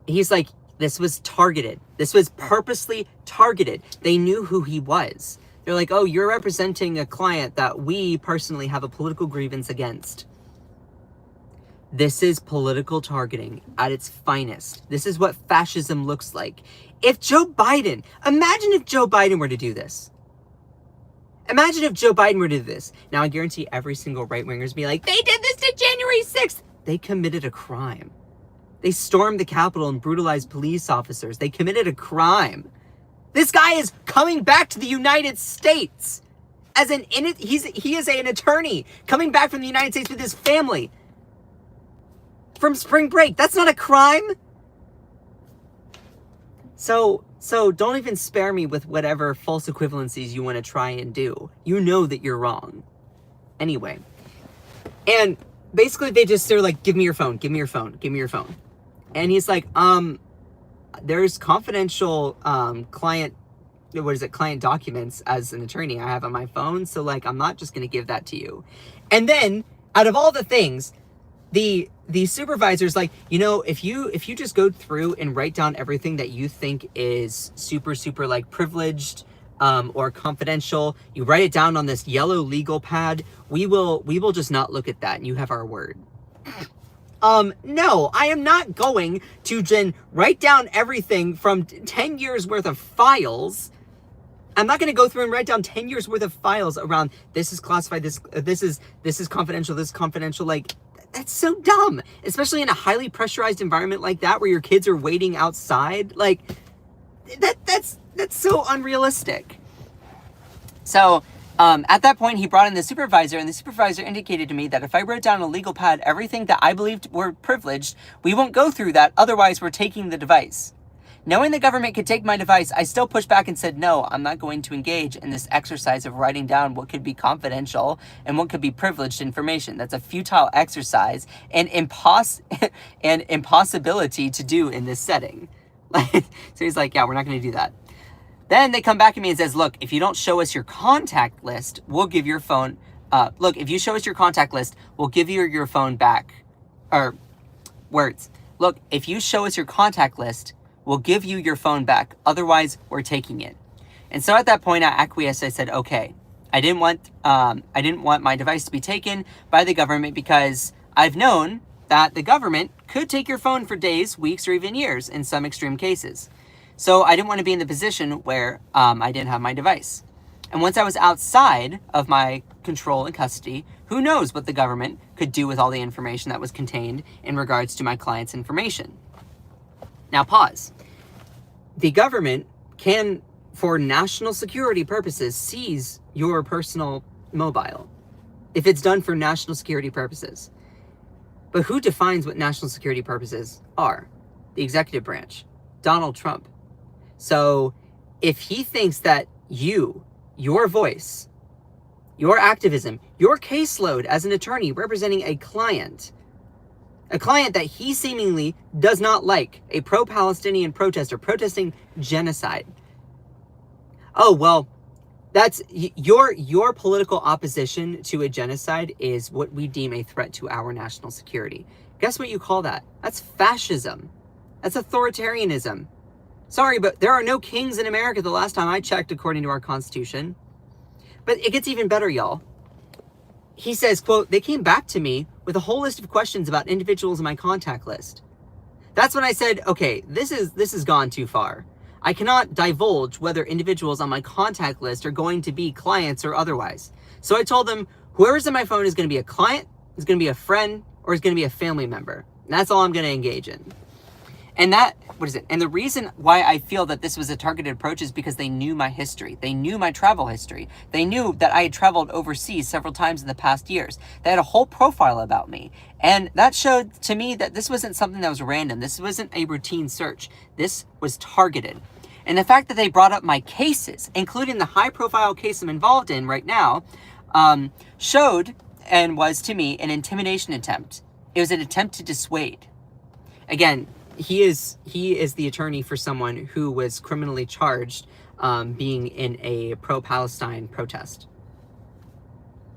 He's like, this was targeted. This was purposely targeted. They knew who he was. They're like, oh, you're representing a client that we personally have a political grievance against. This is political targeting at its finest. This is what fascism looks like. Imagine if Joe Biden were to do this. Now, I guarantee every single right-wingers be like, they did this to January 6th. They committed a crime. They stormed the Capitol and brutalized police officers. They committed a crime. This guy is coming back to the United States. He is an attorney coming back from the United States with his family from spring break. That's not a crime. So don't even spare me with whatever false equivalencies you want to try and do. You know that you're wrong. Anyway. And basically they're like, give me your phone. And he's like, there's confidential client documents as an attorney I have on my phone. So like, I'm not just going to give that to you. And then Out of all the things, the supervisor's like, if you just go through and write down everything that you think is super like privileged or confidential, you write it down on this yellow legal pad, we will just not look at that, and you have our word. No, I am not going to write down everything from 10 years worth of files. I'm not going to go through and write down 10 years worth of files around this is classified, this is confidential, this is confidential. Like, that's so dumb, especially in a highly pressurized environment like that where your kids are waiting outside. Like, that's so unrealistic. So, at that point, he brought in the supervisor, and the supervisor indicated to me that if I wrote down a legal pad everything that I believed were privileged, we won't go through that, otherwise we're taking the device. Knowing the government could take my device, I still pushed back and said, no, I'm not going to engage in this exercise of writing down what could be confidential and what could be privileged information. That's a futile exercise and impossibility to do in this setting. So he's like, yeah, we're not going to do that. Then they come back at me and says, look, if you don't show us your contact list, we'll give your phone. If you show us your contact list, we'll give you your phone back. Or words. Look, if you show us your contact list, we'll give you your phone back. Otherwise, we're taking it. And so at that point, I acquiesced. I said, okay. I didn't want my device to be taken by the government because I've known that the government could take your phone for days, weeks, or even years in some extreme cases. So I didn't want to be in the position where I didn't have my device. And once I was outside of my control and custody, who knows what the government could do with all the information that was contained in regards to my client's information. Now pause. The government can, for national security purposes, seize your personal mobile if it's done for national security purposes. But who defines what national security purposes are? The executive branch, Donald Trump. So if he thinks that your voice, your activism, your caseload as an attorney representing a client that he seemingly does not like, a pro-Palestinian protester protesting genocide. Oh, well, that's your political opposition to a genocide is what we deem a threat to our national security. Guess what you call that? That's fascism. That's authoritarianism. Sorry, but there are no kings in America the last time I checked, according to our Constitution. But it gets even better, y'all. He says, quote, they came back to me with a whole list of questions about individuals in my contact list. That's when I said, okay, this has gone too far. I cannot divulge whether individuals on my contact list are going to be clients or otherwise. So I told them, whoever's in my phone is going to be a client, is going to be a friend, or is going to be a family member. And that's all I'm going to engage in. And and the reason why I feel that this was a targeted approach is because they knew my history. They knew my travel history. They knew that I had traveled overseas several times in the past years. They had a whole profile about me. And that showed to me that this wasn't something that was random. This wasn't a routine search. This was targeted. And the fact that they brought up my cases, including the high profile case I'm involved in right now, showed and was to me an intimidation attempt. It was an attempt to dissuade. Again, he is the attorney for someone who was criminally charged being in a pro-Palestine protest.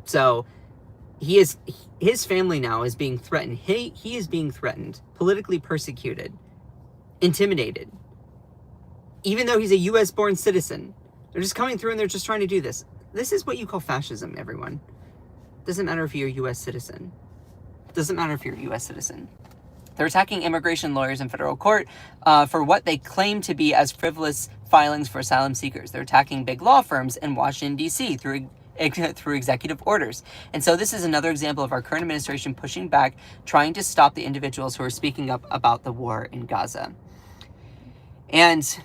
So his family now is being threatened. He is being threatened, politically persecuted, intimidated. Even though he's a U.S. born citizen, they're just coming through and they're just trying to do this. This is what you call fascism, everyone. Doesn't matter if you're a U.S. citizen. Doesn't matter if you're a U.S. citizen. They're attacking immigration lawyers in federal court for what they claim to be as frivolous filings for asylum seekers. They're attacking big law firms in Washington, D.C. through executive orders. And so this is another example of our current administration pushing back, trying to stop the individuals who are speaking up about the war in Gaza. And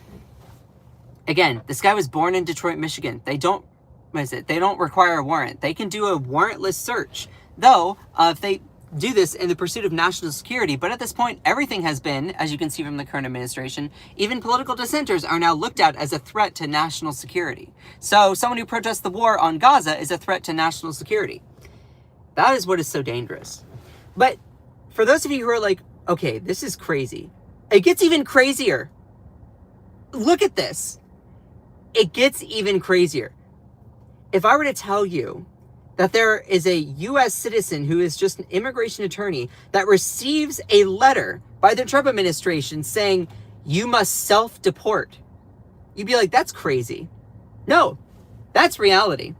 again, this guy was born in Detroit, Michigan. They don't require a warrant. They can do a warrantless search. Though, if they do this in the pursuit of national security, but at this point, everything has been, as you can see from the current administration, even political dissenters are now looked at as a threat to national security. So someone who protests the war on Gaza is a threat to national security. That is what is so dangerous. But for those of you who are like, okay, this is crazy, it gets even crazier. Look at this. It gets even crazier. If I were to tell you that there is a U.S. citizen who is just an immigration attorney that receives a letter by the Trump administration saying, you must self-deport. You'd be like, that's crazy. No, that's reality.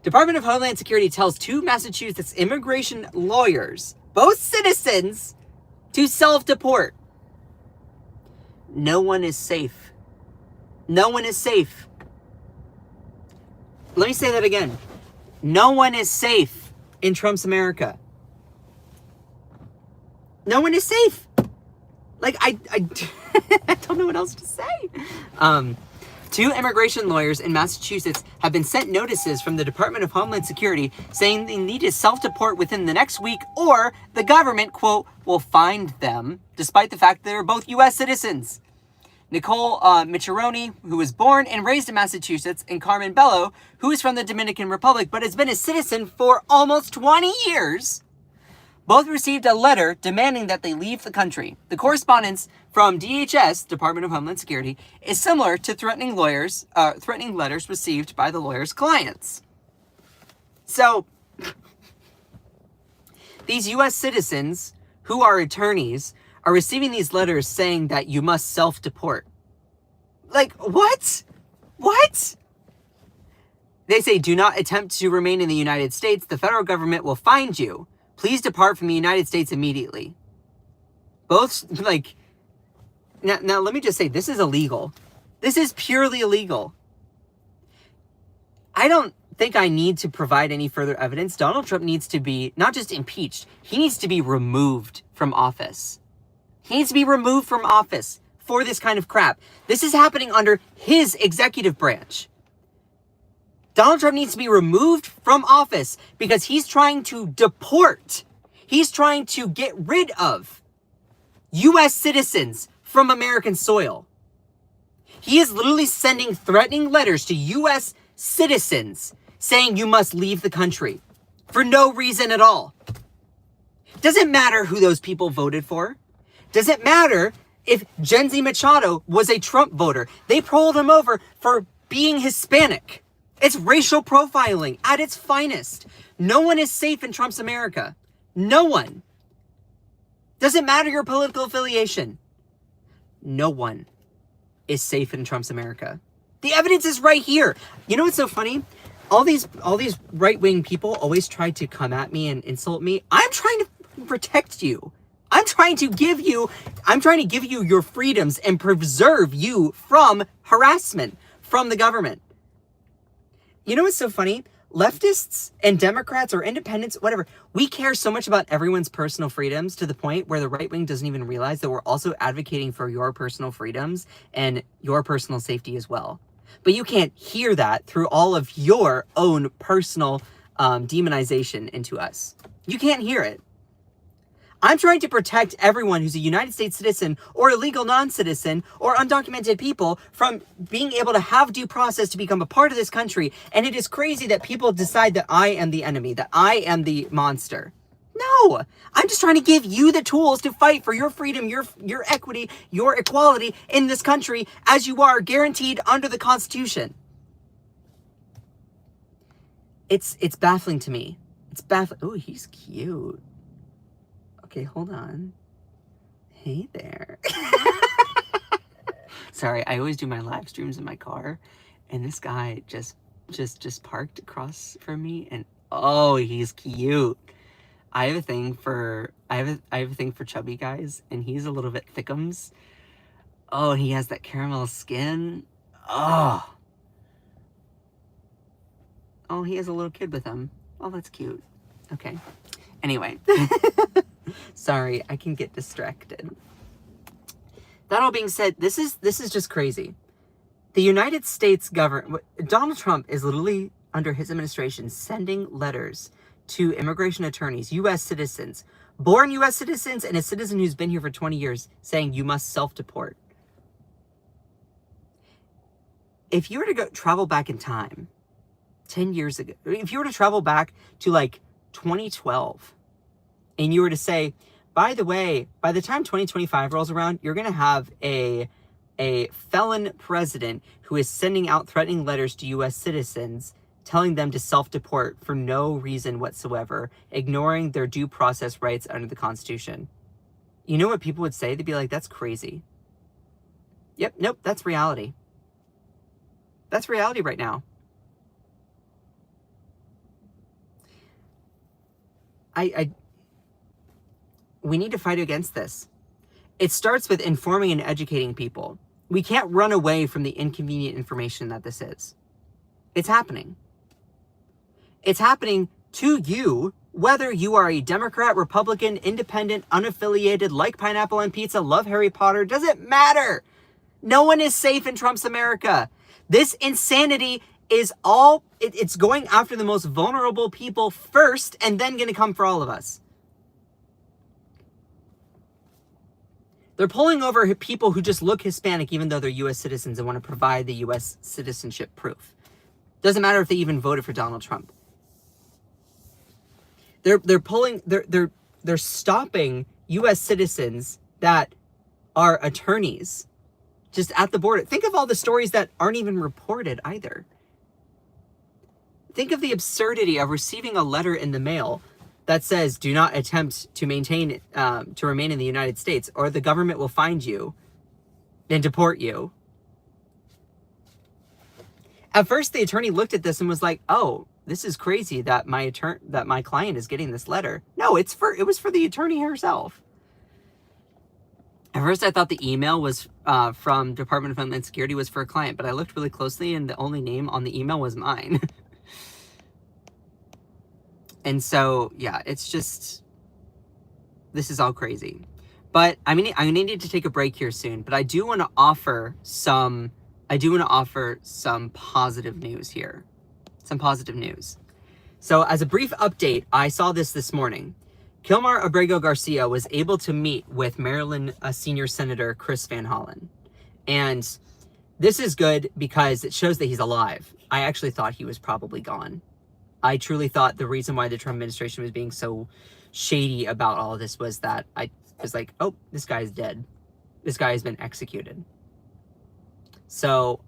Department of Homeland Security tells 2 Massachusetts immigration lawyers, both citizens, to self-deport. No one is safe. No one is safe. Let me say that again. No one is safe in Trump's America. No one is safe. Like, I I don't know what else to say. 2 immigration lawyers in Massachusetts have been sent notices from the Department of Homeland Security saying they need to self-deport within the next week or the government, quote, will find them, despite the fact that they're both U.S. citizens. Nicole Micharoni, who was born and raised in Massachusetts, and Carmen Bello, who is from the Dominican Republic but has been a citizen for almost 20 years, both received a letter demanding that they leave the country. The correspondence from DHS, Department of Homeland Security, is similar to threatening letters received by the lawyers' clients. So, these U.S. citizens who are attorneys are receiving these letters saying that you must self-deport. Like, what? What? They say, do not attempt to remain in the United States. The federal government will find you. Please depart from the United States immediately. Both, like, now let me just say, this is illegal. This is purely illegal. I don't think I need to provide any further evidence. Donald Trump needs to be not just impeached, he needs to be removed from office. He needs to be removed from office for this kind of crap. This is happening under his executive branch. Donald Trump needs to be removed from office because he's trying to deport. He's trying to get rid of U.S. citizens from American soil. He is literally sending threatening letters to U.S. citizens saying you must leave the country for no reason at all. Doesn't matter who those people voted for. Doesn't matter if Gen Z Machado was a Trump voter. They pulled him over for being Hispanic. It's racial profiling at its finest. No one is safe in Trump's America. No one. Doesn't matter your political affiliation. No one is safe in Trump's America. The evidence is right here. You know what's so funny? All these right-wing people always try to come at me and insult me. I'm trying to protect you. I'm trying to give you your freedoms and preserve you from harassment from the government. You know what's so funny? Leftists and Democrats or independents, whatever, we care so much about everyone's personal freedoms to the point where the right wing doesn't even realize that we're also advocating for your personal freedoms and your personal safety as well. But you can't hear that through all of your own personal demonization into us. You can't hear it. I'm trying to protect everyone who's a United States citizen or illegal non-citizen or undocumented people from being able to have due process to become a part of this country. And it is crazy that people decide that I am the enemy, that I am the monster. No, I'm just trying to give you the tools to fight for your freedom, your equity, your equality in this country as you are guaranteed under the Constitution. It's baffling to me. It's baffling. Oh, he's cute. Okay, hold on. Hey there. Sorry, I always do my live streams in my car, and this guy just parked across from me, and oh, he's cute. I have a thing for chubby guys, and he's a little bit thickums. Oh, and he has that caramel skin. Oh, he has a little kid with him. Oh, that's cute. Okay. Anyway. Sorry, I can get distracted. That all being said, this is just crazy. The United States government, Donald Trump is literally, under his administration, sending letters to immigration attorneys, U.S. citizens, born U.S. citizens, and a citizen who's been here for 20 years, saying you must self-deport. If you were to travel back in time, 10 years ago, if you were to travel back to like 2012, and you were to say, by the way, by the time 2025 rolls around, you're going to have a felon president who is sending out threatening letters to U.S. citizens telling them to self-deport for no reason whatsoever, ignoring their due process rights under the Constitution. You know what people would say? They'd be like, that's crazy. Yep, nope, that's reality. That's reality right now. We need to fight against this. It starts with informing and educating people. We can't run away from the inconvenient information that this is. It's happening. It's happening to you, whether you are a Democrat, Republican, independent, unaffiliated, like pineapple on pizza, love Harry Potter, doesn't matter. No one is safe in Trump's America. This insanity is it's going after the most vulnerable people first and then going to come for all of us. They're pulling over people who just look Hispanic even though they're U.S. citizens and want to provide the U.S. citizenship proof. Doesn't matter if they even voted for Donald Trump. They're stopping U.S. citizens that are attorneys just at the border. Think of all the stories that aren't even reported either. Think of the absurdity of receiving a letter in the mail that says, do not attempt to remain in the United States, or the government will find you and deport you. At first, the attorney looked at this and was like, oh, this is crazy that my client is getting this letter. No, it was for the attorney herself. At first, I thought the email was from Department of Homeland Security was for a client, but I looked really closely and the only name on the email was mine. And so, yeah, it's just, this is all crazy. But I mean, I need to take a break here soon, but I do want to offer some positive news here. Some positive news. So as a brief update, I saw this morning. Kilmar Abrego Garcia was able to meet with Maryland senior senator Chris Van Hollen. And this is good because it shows that he's alive. I actually thought he was probably gone. I truly thought the reason why the Trump administration was being so shady about all of this was that I was like, oh, this guy's dead. This guy has been executed. So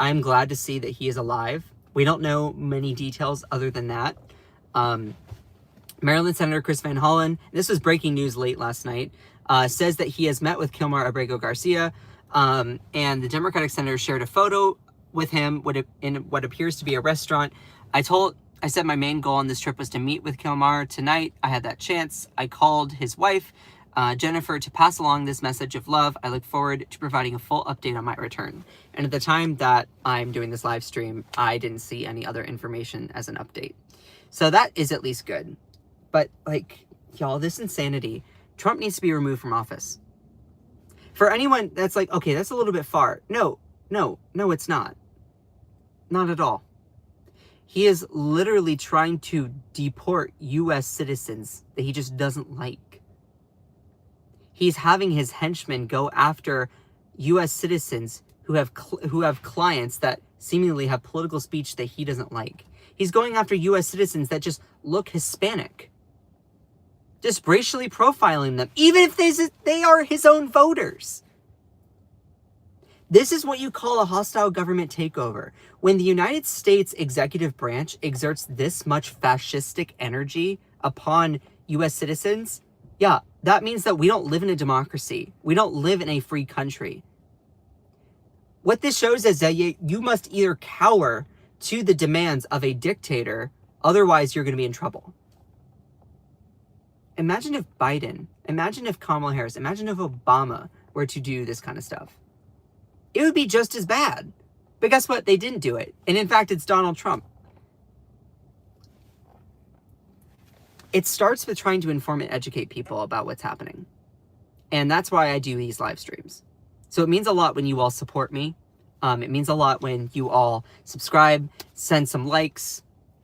I'm glad to see that he is alive. We don't know many details other than that. Maryland Senator Chris Van Hollen, this was breaking news late last night, says that he has met with Kilmar Abrego Garcia, and the Democratic senator shared a photo with him in what appears to be a restaurant. I said my main goal on this trip was to meet with Kilmar tonight. I had that chance. I called his wife, Jennifer, to pass along this message of love. I look forward to providing a full update on my return. And at the time that I'm doing this live stream, I didn't see any other information as an update. So that is at least good. But like, y'all, this insanity, Trump needs to be removed from office. For anyone that's like, okay, that's a little bit far. No, it's not. Not at all. He is literally trying to deport U.S. citizens that he just doesn't like. He's having his henchmen go after U.S. citizens who have clients that seemingly have political speech that he doesn't like. He's going after U.S. citizens that just look Hispanic. Just racially profiling them, even if they are his own voters. This is what you call a hostile government takeover. When the United States executive branch exerts this much fascistic energy upon U.S. citizens, yeah, that means that we don't live in a democracy. We don't live in a free country. What this shows is that you must either cower to the demands of a dictator, otherwise you're going to be in trouble. Imagine if Biden, imagine if Kamala Harris, imagine if Obama were to do this kind of stuff. It would be just as bad. But guess what? They didn't do it. And in fact, it's Donald Trump. It starts with trying to inform and educate people about what's happening. And that's why I do these live streams. So it means a lot when you all support me. It means a lot when you all subscribe, send some likes.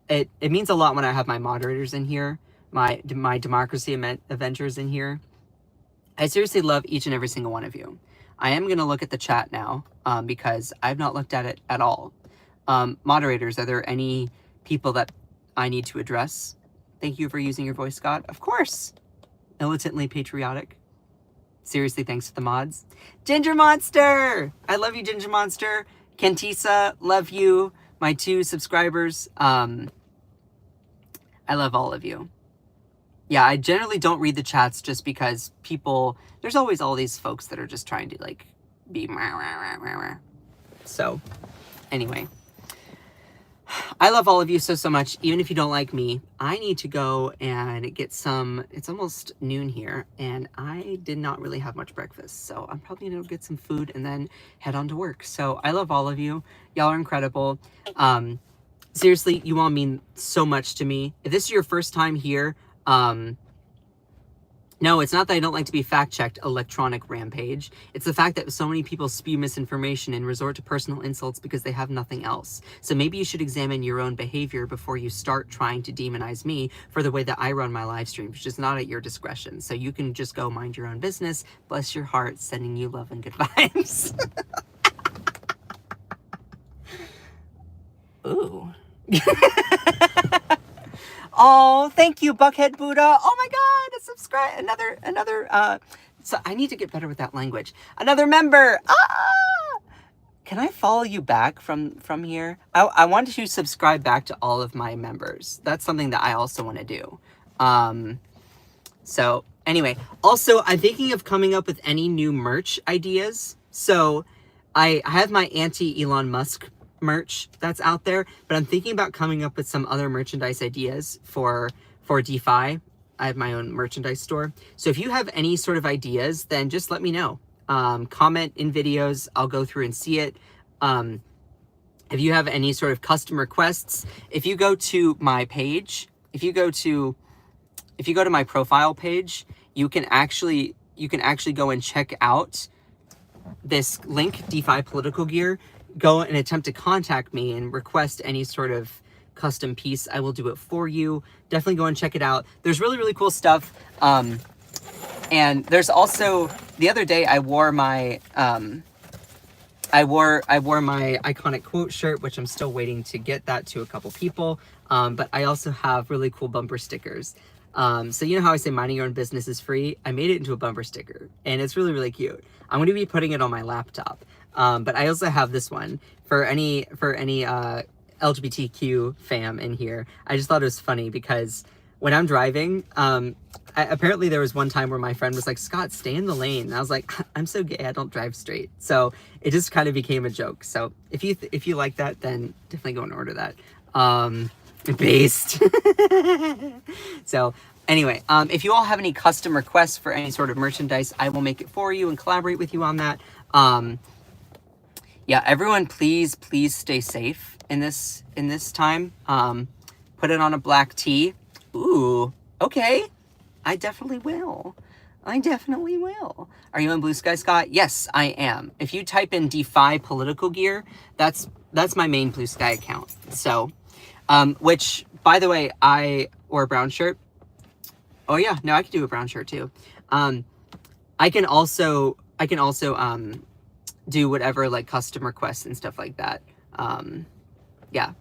It means a lot when I have my moderators in here, my democracy Avengers in here. I seriously love each and every single one of you. I am going to look at the chat now because I've not looked at it at all. Moderators, are there any people that I need to address? Thank you for using your voice, Scott. Of course. Militantly patriotic. Seriously, thanks to the mods. Ginger Monster! I love you, Ginger Monster. Kentisa, love you. my 2 subscribers. I love all of you. Yeah, I generally don't read the chats just because there's always all these folks that are just trying to like be so anyway, I love all of you so much. Even if you don't like me, I need to go and get some. It's almost noon here and I did not really have much breakfast, so I'm probably gonna get some food and then head on to work. So I love all of you. Y'all are incredible. Seriously, you all mean so much to me. If this is your first time here, no, it's not that I don't like to be fact-checked, electronic rampage. It's the fact that so many people spew misinformation and resort to personal insults because they have nothing else. So maybe you should examine your own behavior before you start trying to demonize me for the way that I run my live streams, which is not at your discretion. So you can just go mind your own business. Bless your heart, sending you love and good vibes. Ooh. Oh, thank you, Buckhead Buddha. Oh my God, a subscribe, another, so I need to get better with that language. Another member. Can I follow you back from here? I want to subscribe back to all of my members. That's something that I also want to do. So anyway, also I'm thinking of coming up with any new merch ideas. So I have my anti-Elon Musk merch that's out there, but I'm thinking about coming up with some other merchandise ideas for DeFi. I have my own merchandise store. So if you have any sort of ideas, then just let me know. Comment in videos. I'll go through and see it. If you have any sort of custom requests, if you go to my page, if you go to my profile page, you can actually go and check out this link, DeFi Political Gear. Go and attempt to contact me and request any sort of custom piece. I will do it for you. Definitely go and check it out. There's really cool stuff. And there's also, the other day I wore my I wore my iconic quote shirt, which I'm still waiting to get that to a couple people. But I also have really cool bumper stickers. So you know how I say minding your own business is free? I made it into a bumper sticker and it's really cute. I'm going to be putting it on my laptop. But I also have this one for any LGBTQ fam in here. I just thought it was funny because when I'm driving, apparently there was one time where my friend was like, Scott, stay in the lane. And I was like, I'm so gay, I don't drive straight. So it just kind of became a joke. So if you like that, then definitely go and order that. Based. So anyway, if you all have any custom requests for any sort of merchandise, I will make it for you and collaborate with you on that. Yeah, everyone, please stay safe in this time. Put it on a black tee. Ooh, okay. I definitely will. Are you on Blue Sky, Scott? Yes, I am. If you type in DeFi Political Gear, that's my main Blue Sky account. So, which, by the way, I wore a brown shirt. Oh yeah, no, I could do a brown shirt too. I can also do whatever, like custom requests and stuff like that. Yeah,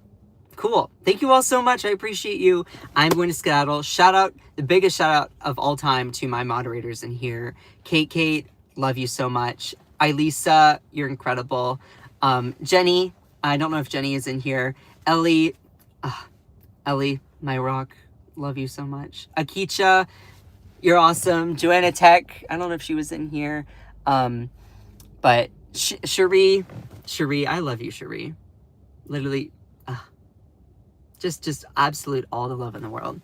cool. Thank you all so much. I appreciate you. I'm going to skedaddle. The biggest shout out of all time to my moderators in here. Kate, love you so much. Ilisa, you're incredible. Jenny, I don't know if Jenny is in here. Ellie, my rock, love you so much. Akicha, you're awesome. Joanna Tech, I don't know if she was in here. But Cherie, I love you, Cherie. Literally, just absolute all the love in the world.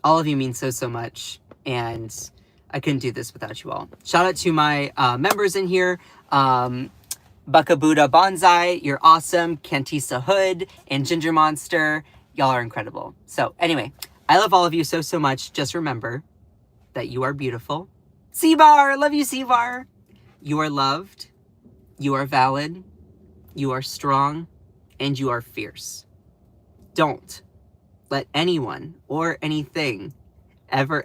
All of you mean so much, and I couldn't do this without you all. Shout out to my members in here. Bucka Buddha Bonsai, you're awesome. Kantisa Hood and Ginger Monster, y'all are incredible. So anyway, I love all of you so much. Just remember that you are beautiful. Seabar, love you, Seabar. You are loved, you are valid, you are strong, and you are fierce. Don't let anyone or anything ever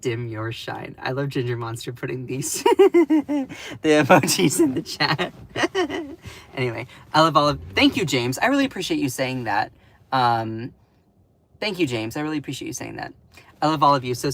dim your shine. I love Ginger Monster putting these the emojis in the chat. Anyway, I love thank you, James. I really appreciate you saying that. Thank you, James. I really appreciate you saying that. I love all of you so